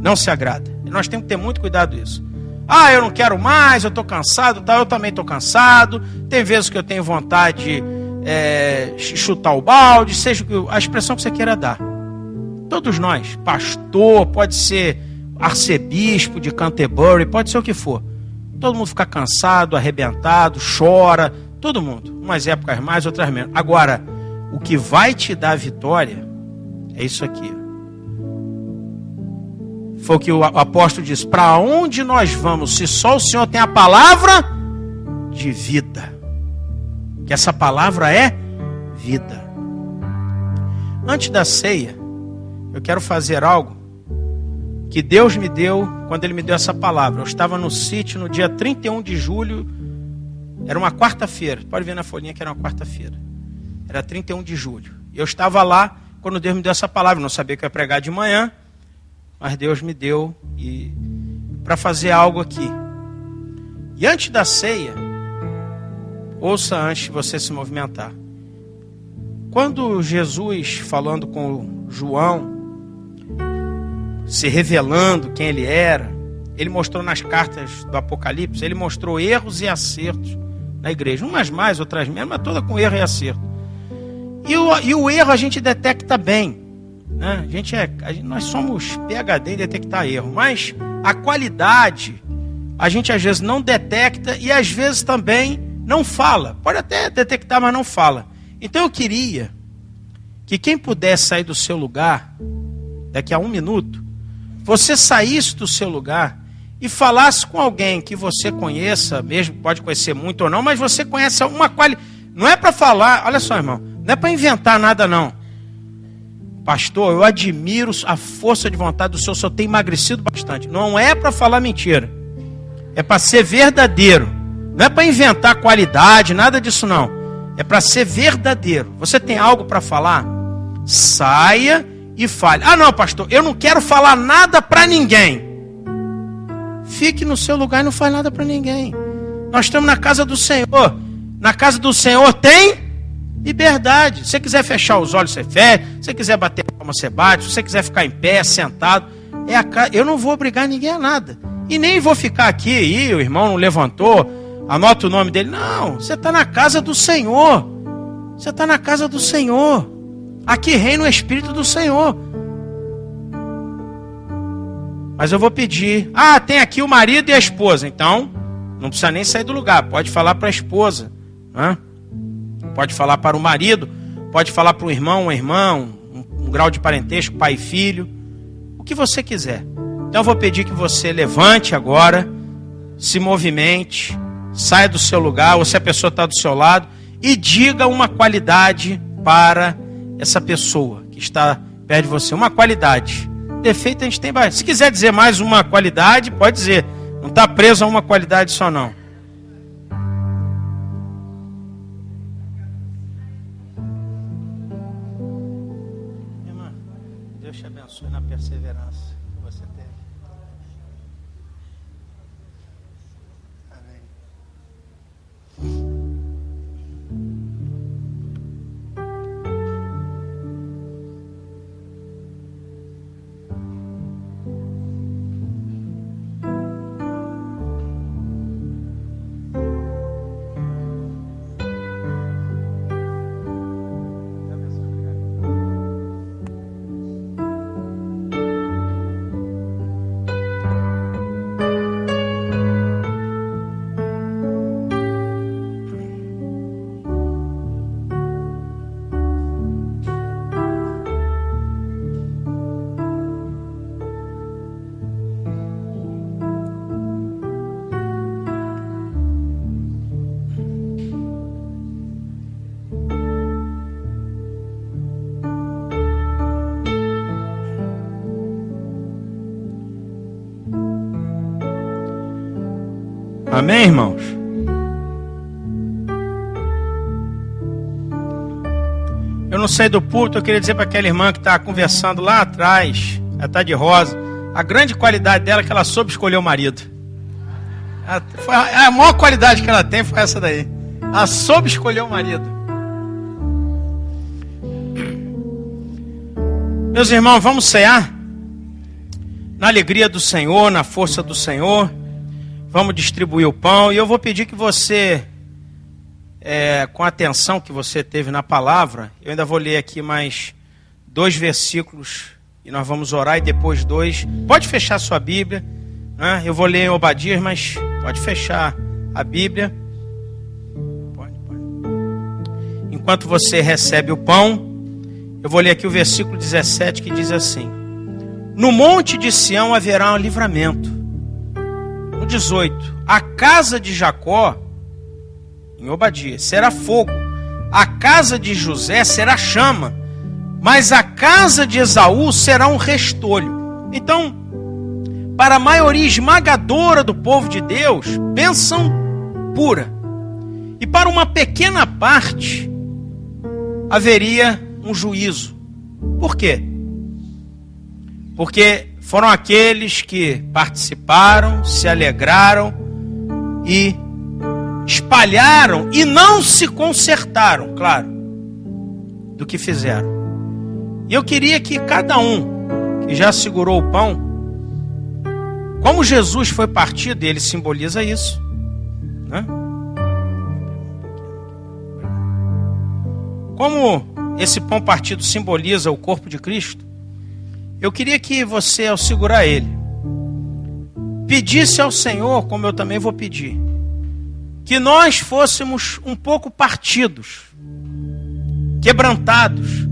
Não se agrada. E nós temos que ter muito cuidado disso. Ah, eu não quero mais, eu estou cansado, tá? Eu também estou cansado. Tem vezes que eu tenho vontade de chutar o balde, seja a expressão que você queira dar. Todos nós, pastor, pode ser arcebispo de Canterbury, pode ser o que for. Todo mundo fica cansado, arrebentado, chora, todo mundo. Umas épocas mais, outras menos. Agora, o que vai te dar vitória é isso aqui. Foi o que o apóstolo disse: para onde nós vamos, se só o Senhor tem a palavra de vida? Que essa palavra é vida. Antes da ceia, eu quero fazer algo que Deus me deu quando Ele me deu essa palavra. Eu estava no sítio no dia 31 de julho, era uma quarta-feira. Pode ver na folhinha que era uma quarta-feira. Era 31 de julho. E eu estava lá quando Deus me deu essa palavra. Eu não sabia que eu ia pregar de manhã, mas Deus me deu para fazer algo aqui. E antes da ceia, ouça antes de você se movimentar. Quando Jesus, falando com João, se revelando quem ele era, ele mostrou nas cartas do Apocalipse, ele mostrou erros e acertos na igreja. Umas mais, outras menos, mas toda com erro e acerto. E o erro a gente detecta bem. Né? Nós somos PhD em detectar erro, mas a qualidade a gente às vezes não detecta e às vezes também não fala. Pode até detectar, mas não fala. Então eu queria que quem pudesse sair do seu lugar, daqui a 1 minuto, você saísse do seu lugar e falasse com alguém que você conheça, mesmo pode conhecer muito ou não, mas você conhece uma qualidade. Não é para falar, olha só, irmão, não é para inventar nada não. Pastor, eu admiro a força de vontade do senhor tem emagrecido bastante. Não é para falar mentira. É para ser verdadeiro. Não é para inventar qualidade, nada disso não. É para ser verdadeiro. Você tem algo para falar? Saia e fale. Ah não, pastor, eu não quero falar nada para ninguém. Fique no seu lugar e não fale nada para ninguém. Nós estamos na casa do Senhor. Na casa do Senhor tem liberdade. Se você quiser fechar os olhos, você fecha. Se você quiser bater palma, você bate. Se você quiser ficar em pé, sentado, eu não vou obrigar ninguém a nada. E nem vou ficar aqui, o irmão não levantou, anota o nome dele. Não, você está na casa do Senhor. Você está na casa do Senhor. Aqui reina o Espírito do Senhor. Mas eu vou pedir. Ah, tem aqui o marido e a esposa. Então, não precisa nem sair do lugar. Pode falar para a esposa, né? Pode falar para o marido, pode falar para um irmão, uma irmã, um grau de parentesco, pai e filho, o que você quiser. Então eu vou pedir que você levante agora, se movimente, saia do seu lugar, ou se a pessoa está do seu lado, e diga uma qualidade para essa pessoa que está perto de você. Uma qualidade. Defeito a gente tem mais. Se quiser dizer mais uma qualidade, pode dizer. Não está preso a uma qualidade só não. Deus te abençoe na perseverança que você teve. Amém. Amém, Eu eu não saí do púlpito, eu queria dizer para aquela irmã que está conversando lá atrás, ela está de rosa, a grande qualidade dela é que ela soube escolher o marido. A maior qualidade que ela tem foi essa daí. Ela soube escolher o marido. Meus irmãos, vamos cear? Na alegria do Senhor, na força do Senhor. Vamos distribuir o pão. E eu vou pedir que você, com a atenção que você teve na palavra, eu ainda vou ler aqui mais 2 versículos. E nós vamos orar e depois 2. Pode fechar sua Bíblia, né? Eu vou ler em Obadias, mas pode fechar a Bíblia. Pode. Enquanto você recebe o pão, eu vou ler aqui o versículo 17 que diz assim: no monte de Sião haverá um livramento. No 18, a casa de Jacó, em Obadias, será fogo. A casa de José será chama. Mas a casa de Esaú será um restolho. Então, para a maioria esmagadora do povo de Deus, bênção pura. E para uma pequena parte, haveria um juízo. Por quê? Porque foram aqueles que participaram, se alegraram e espalharam e não se consertaram, claro, do que fizeram. E eu queria que cada um que já segurou o pão, como Jesus foi partido, ele simboliza isso, né? Como esse pão partido simboliza o corpo de Cristo, eu queria que você, ao segurar ele, pedisse ao Senhor, como eu também vou pedir, que nós fôssemos um pouco partidos, quebrantados,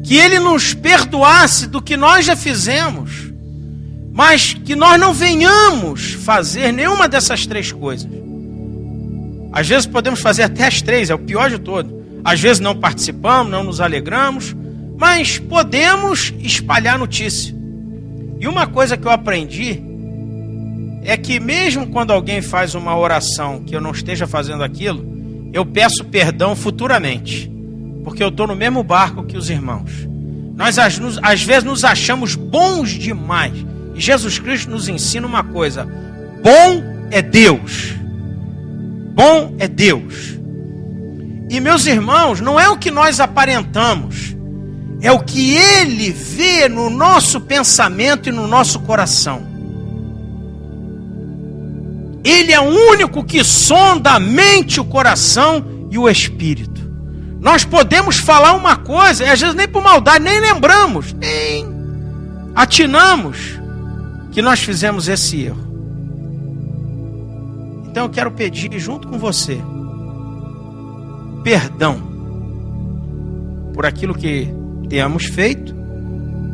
que Ele nos perdoasse do que nós já fizemos, mas que nós não venhamos fazer nenhuma dessas 3 coisas. Às vezes podemos fazer até as 3, é o pior de todo. Às vezes não participamos, não nos alegramos, mas podemos espalhar notícia. E uma coisa que eu aprendi é que mesmo quando alguém faz uma oração que eu não esteja fazendo aquilo, eu peço perdão futuramente, porque eu estou no mesmo barco que os irmãos. Nós às vezes nos achamos bons demais. E Jesus Cristo nos ensina uma coisa: bom é Deus. Bom é Deus. E meus irmãos, não é o que nós aparentamos, é o que Ele vê no nosso pensamento e no nosso coração. Ele é o único que sonda a mente, o coração e o espírito. Nós podemos falar uma coisa, e às vezes nem por maldade, nem lembramos, nem atinamos que nós fizemos esse erro. Então eu quero pedir junto com você perdão por aquilo que tenhamos feito,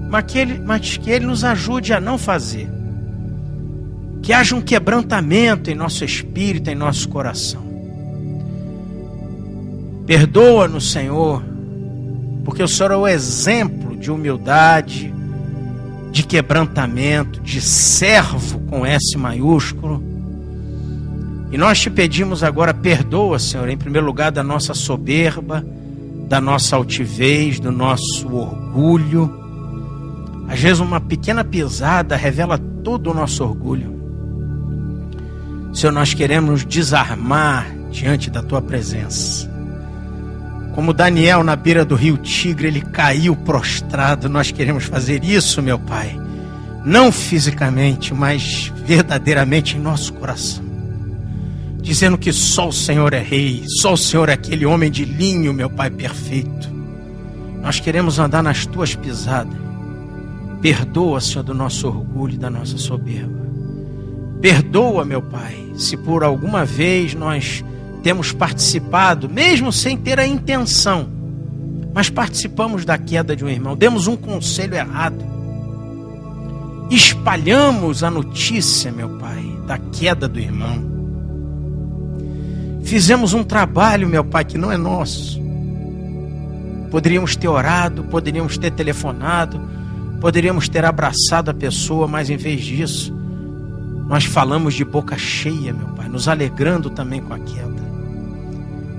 mas que Ele nos ajude a não fazer. Que haja um quebrantamento em nosso espírito, em nosso coração. Perdoa-nos, Senhor, porque o Senhor é o exemplo de humildade, de quebrantamento, de servo com S maiúsculo. E nós te pedimos agora, perdoa, Senhor, em primeiro lugar da nossa soberba, da nossa altivez, do nosso orgulho. Às vezes uma pequena pisada revela todo o nosso orgulho. Senhor, nós queremos nos desarmar diante da Tua presença. Como Daniel na beira do rio Tigre, ele caiu prostrado. Nós queremos fazer isso, meu Pai, não fisicamente, mas verdadeiramente em nosso coração, dizendo que só o Senhor é rei, só o Senhor é aquele homem de linho, meu Pai, perfeito. Nós queremos andar nas Tuas pisadas. Perdoa, Senhor, do nosso orgulho e da nossa soberba. Perdoa, meu Pai, se por alguma vez nós temos participado, mesmo sem ter a intenção, mas participamos da queda de um irmão, demos um conselho errado, espalhamos a notícia, meu Pai, da queda do irmão. Fizemos um trabalho, meu Pai, que não é nosso. Poderíamos ter orado, poderíamos ter telefonado, poderíamos ter abraçado a pessoa, mas em vez disso, nós falamos de boca cheia, meu Pai, nos alegrando também com a queda,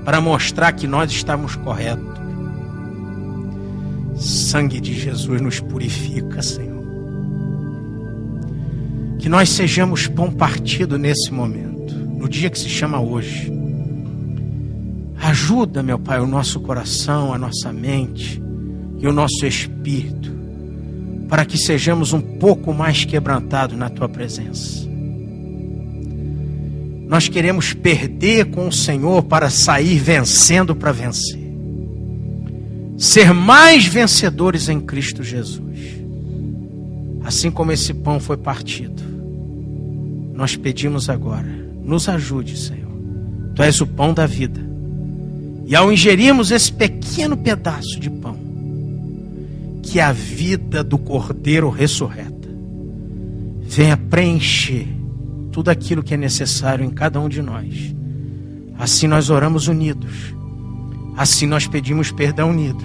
para mostrar que nós estamos corretos. Sangue de Jesus nos purifica, Senhor. Que nós sejamos pão partido nesse momento, no dia que se chama hoje. Ajuda, meu Pai, o nosso coração, a nossa mente e o nosso espírito, para que sejamos um pouco mais quebrantados na Tua presença. Nós queremos perder com o Senhor para sair vencendo para vencer. Ser mais vencedores em Cristo Jesus. Assim como esse pão foi partido, nós pedimos agora, nos ajude, Senhor. Tu és o pão da vida. E ao ingerirmos esse pequeno pedaço de pão, que a vida do Cordeiro ressurreta venha preencher tudo aquilo que é necessário em cada um de nós. Assim nós oramos unidos. Assim nós pedimos perdão unidos.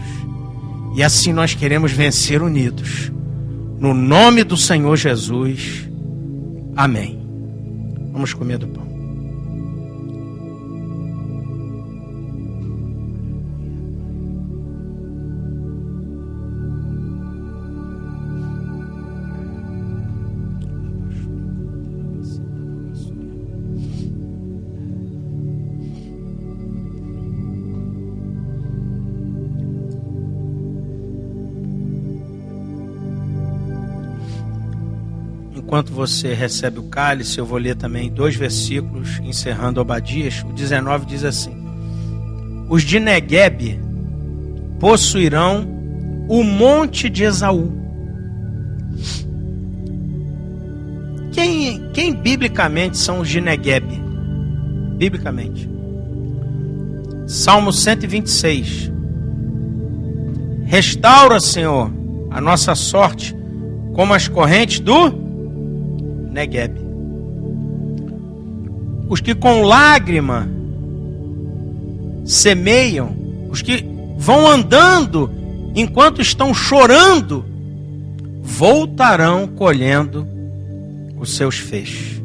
E assim nós queremos vencer unidos. No nome do Senhor Jesus. Amém. Vamos comer do pão. Enquanto você recebe o cálice, eu vou ler também 2 versículos, encerrando Obadias. O 19 diz assim: os de Neguebe possuirão o monte de Esaú. Quem biblicamente são os de Neguebe? Biblicamente. Salmo 126. Restaura, Senhor, a nossa sorte como as correntes do Neguebe. Os que com lágrima semeiam, os que vão andando enquanto estão chorando, voltarão colhendo os seus feixes.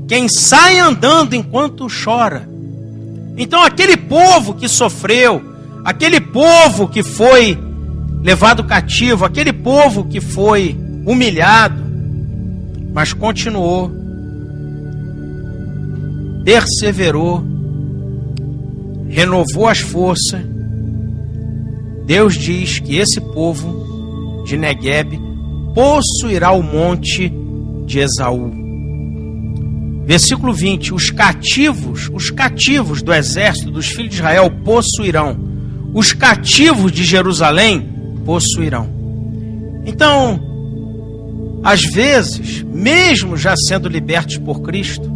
Quem sai andando enquanto chora. Então aquele povo que sofreu, aquele povo que foi levado cativo, aquele povo que foi humilhado, mas continuou, perseverou, renovou as forças. Deus diz que esse povo de Neguebe possuirá o monte de Esaú. Versículo 20: os cativos do exército dos filhos de Israel possuirão, os cativos de Jerusalém possuirão. Então, às vezes, mesmo já sendo libertos por Cristo,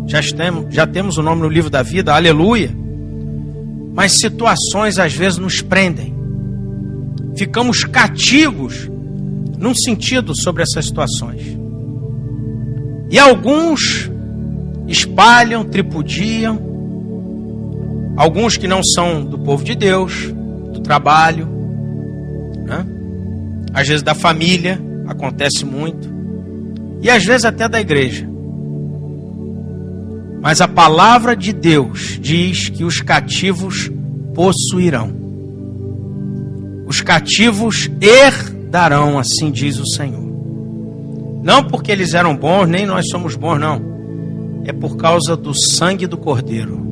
já temos o nome no livro da vida, aleluia, mas situações às vezes nos prendem. Ficamos cativos num sentido sobre essas situações. E alguns espalham, tripudiam, alguns que não são do povo de Deus, do trabalho, né? Às vezes da família, acontece muito, e às vezes até da igreja. Mas a palavra de Deus diz que os cativos possuirão. Os cativos herdarão, assim diz o Senhor. Não porque eles eram bons, nem nós somos bons, não. É por causa do sangue do Cordeiro.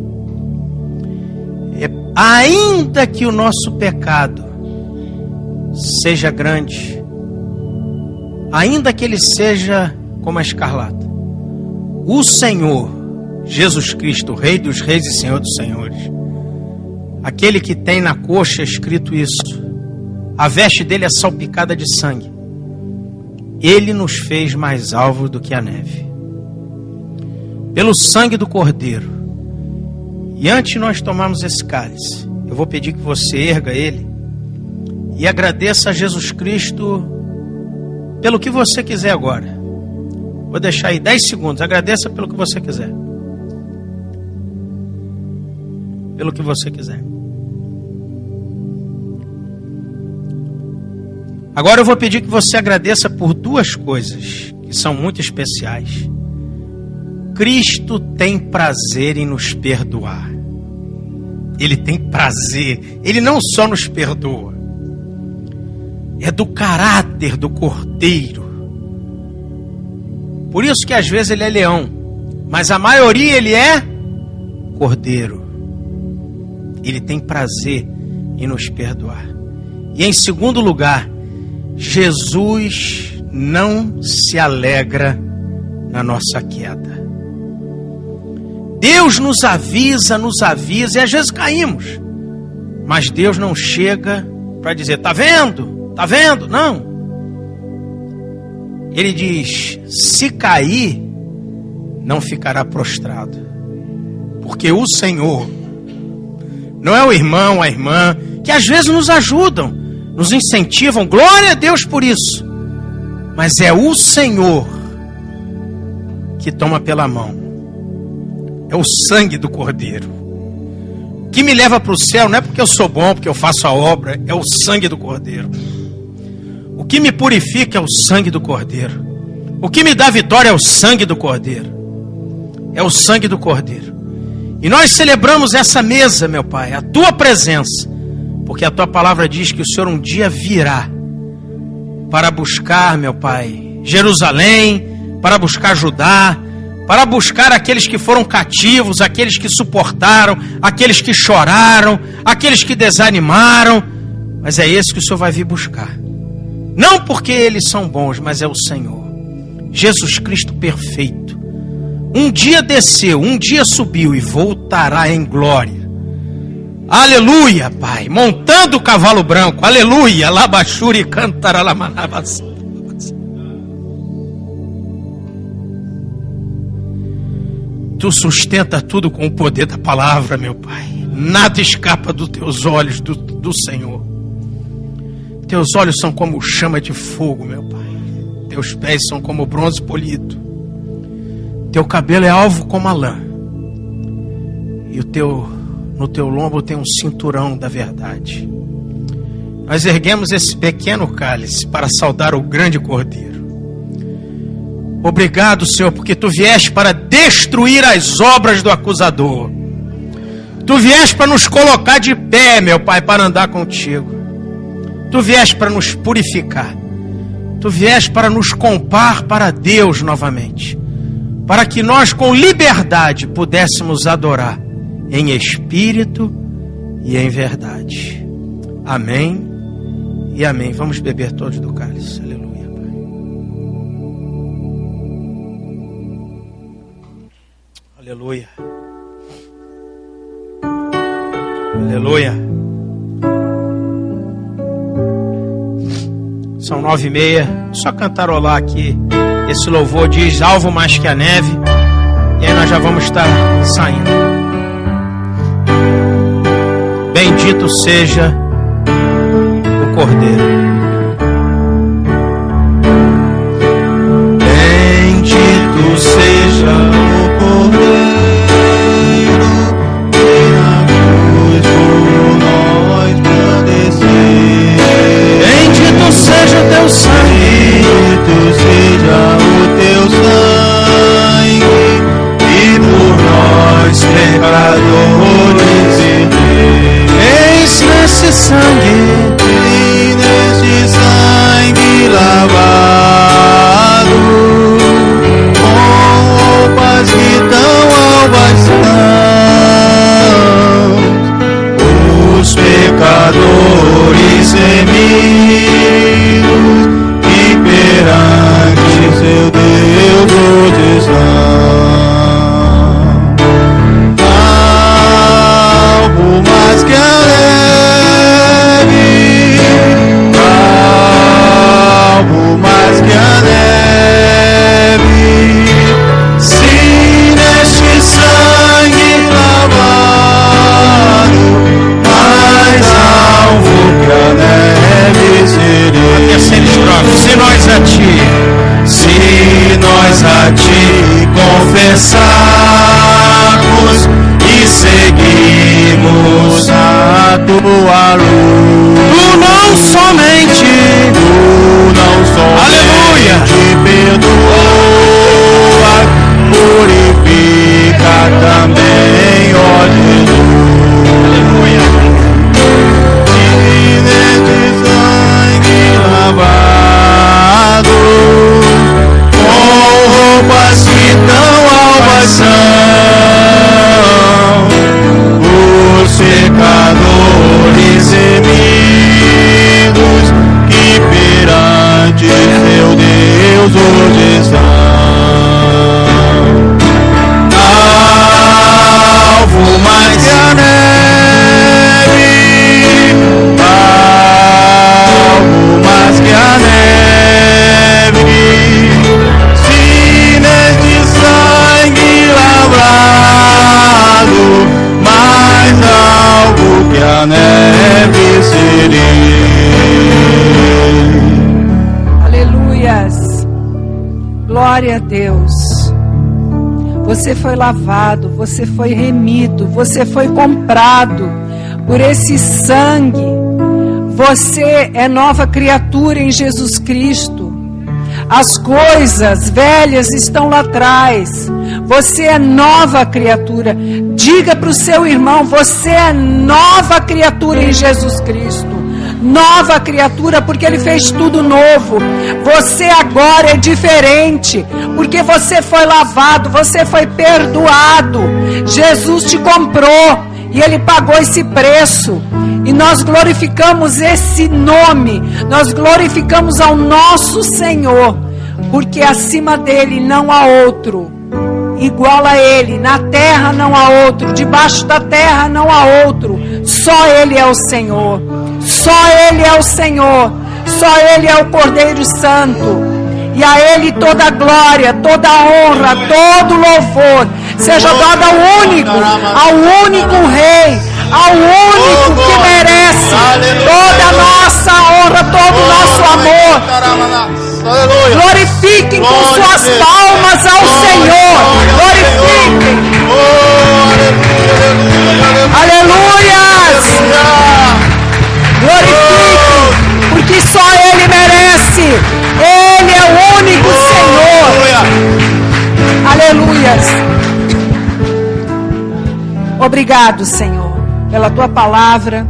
Ainda que o nosso pecado seja grande, ainda que ele seja como a escarlata, o Senhor, Jesus Cristo, Rei dos Reis e Senhor dos Senhores, aquele que tem na coxa escrito isso, a veste dele é salpicada de sangue, ele nos fez mais alvos do que a neve, pelo sangue do Cordeiro. E antes de nós tomarmos esse cálice, eu vou pedir que você erga ele e agradeça a Jesus Cristo pelo que você quiser agora. Vou deixar aí 10 segundos. Agradeça pelo que você quiser. Pelo que você quiser. Agora eu vou pedir que você agradeça por 2 coisas que são muito especiais. Cristo tem prazer em nos perdoar. Ele tem prazer. Ele não só nos perdoa. é do caráter do Cordeiro. Por isso que às vezes ele é leão, mas a maioria ele é Cordeiro. Ele tem prazer em nos perdoar. E em segundo lugar, Jesus não se alegra na nossa queda. Deus nos avisa, e às vezes caímos. Mas Deus não chega para dizer, tá vendo? Tá vendo? Não. Ele diz, se cair, não ficará prostrado. Porque o Senhor, não é o irmão, a irmã, que às vezes nos ajudam, nos incentivam, glória a Deus por isso. Mas é o Senhor que toma pela mão. É o sangue do Cordeiro. O que me leva para o céu não é porque eu sou bom, porque eu faço a obra, é o sangue do Cordeiro. O que me purifica é o sangue do Cordeiro. O que me dá vitória é o sangue do Cordeiro. É o sangue do Cordeiro. E nós celebramos essa mesa, meu Pai, a Tua presença, porque a Tua palavra diz que o Senhor um dia virá para buscar, meu Pai, Jerusalém, para buscar Judá, para buscar aqueles que foram cativos, aqueles que suportaram, aqueles que choraram, aqueles que desanimaram. Mas é esse que o Senhor vai vir buscar. Não porque eles são bons, mas é o Senhor. Jesus Cristo perfeito. Um dia desceu, um dia subiu e voltará em glória. Aleluia, Pai. Montando o cavalo branco. Aleluia. Labachuri cantaralamanabas. Tu sustenta tudo com o poder da palavra, meu Pai. Nada escapa dos teus olhos, do Senhor. Teus olhos são como chama de fogo, meu Pai. Teus pés são como bronze polido. Teu cabelo é alvo como a lã. E no teu lombo tem um cinturão da verdade. Nós erguemos esse pequeno cálice para saudar o grande Cordeiro. Obrigado, Senhor, porque Tu vieste para destruir as obras do acusador. Tu vieste para nos colocar de pé, meu Pai, para andar contigo. Tu vieste para nos purificar. Tu vieste para nos comprar para Deus novamente. Para que nós com liberdade pudéssemos adorar em espírito e em verdade. Amém e amém. Vamos beber todos do cálice. Aleluia. Aleluia. Aleluia. São 9h30. Só cantarolar aqui. Esse louvor diz alvo mais que a neve. E aí nós já vamos estar saindo. Bendito seja o Cordeiro. Bendito seja o Cordeiro. Seja o teu sangue, bendito seja o teu sangue, e por nós pecadores eis nesse sangue, e neste sangue lavado, com roupas que tão albas são, os pecadores remidos. Seu Deus hoje está, algo mais que a neve, algo mais que a neve, se neste sangue lavado, mais alvo que a neve serei. A terceira estrofe, se nós a ti. Se nós a Ti confessarmos e seguimos a Tua luz, Tu não somente, aleluia, perdoa, purifica também, ó Jesus. Aleluia. E neste sangue desvão. Alvo mais que a neve, alvo mais que a neve, sinos de sangue lavrado, mais alvo que a neve serei. Aleluias. Glória a Deus. Você foi lavado, você foi remido, você foi comprado por esse sangue. Você é nova criatura em Jesus Cristo. As coisas velhas estão lá atrás. Você é nova criatura. Diga para o seu irmão, você é nova criatura em Jesus Cristo. Nova criatura, porque Ele fez tudo novo. Você agora é diferente, porque você foi lavado, você foi perdoado. Jesus te comprou e Ele pagou esse preço. E nós glorificamos esse nome, nós glorificamos ao nosso Senhor, porque acima dele não há outro igual a Ele. Na terra não há outro, debaixo da terra não há outro. Só Ele é o Senhor. Só Ele é o Senhor, só Ele é o Cordeiro Santo, e a Ele toda a glória, toda a honra, todo louvor, seja dado ao único Rei, ao único que merece toda a nossa honra, todo o nosso amor. Glorifiquem com suas palmas ao Senhor, glorifiquem, aleluias. Glorifique, porque só Ele merece. Ele é o único Senhor. Aleluias. Obrigado, Senhor, pela Tua palavra.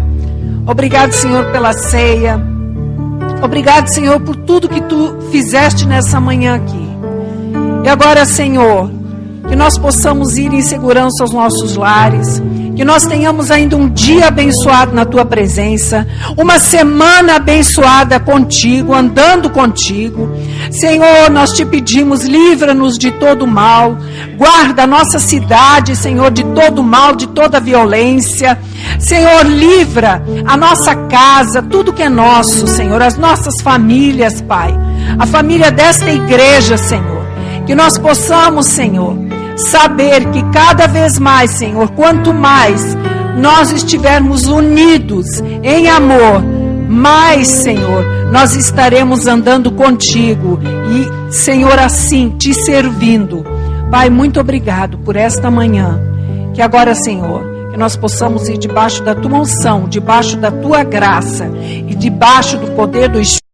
Obrigado, Senhor, pela ceia. Obrigado, Senhor, por tudo que Tu fizeste nessa manhã aqui. E agora, Senhor, que nós possamos ir em segurança aos nossos lares, que nós tenhamos ainda um dia abençoado na Tua presença, uma semana abençoada contigo, andando contigo. Senhor, nós te pedimos, livra-nos de todo mal, guarda a nossa cidade, Senhor, de todo mal, de toda violência. Senhor, livra a nossa casa, tudo que é nosso, Senhor, as nossas famílias, Pai, a família desta igreja, Senhor, que nós possamos, Senhor, saber que cada vez mais, Senhor, quanto mais nós estivermos unidos em amor, mais, Senhor, nós estaremos andando contigo e, Senhor, assim, te servindo. Pai, muito obrigado por esta manhã, que agora, Senhor, que nós possamos ir debaixo da Tua unção, debaixo da Tua graça e debaixo do poder do Espírito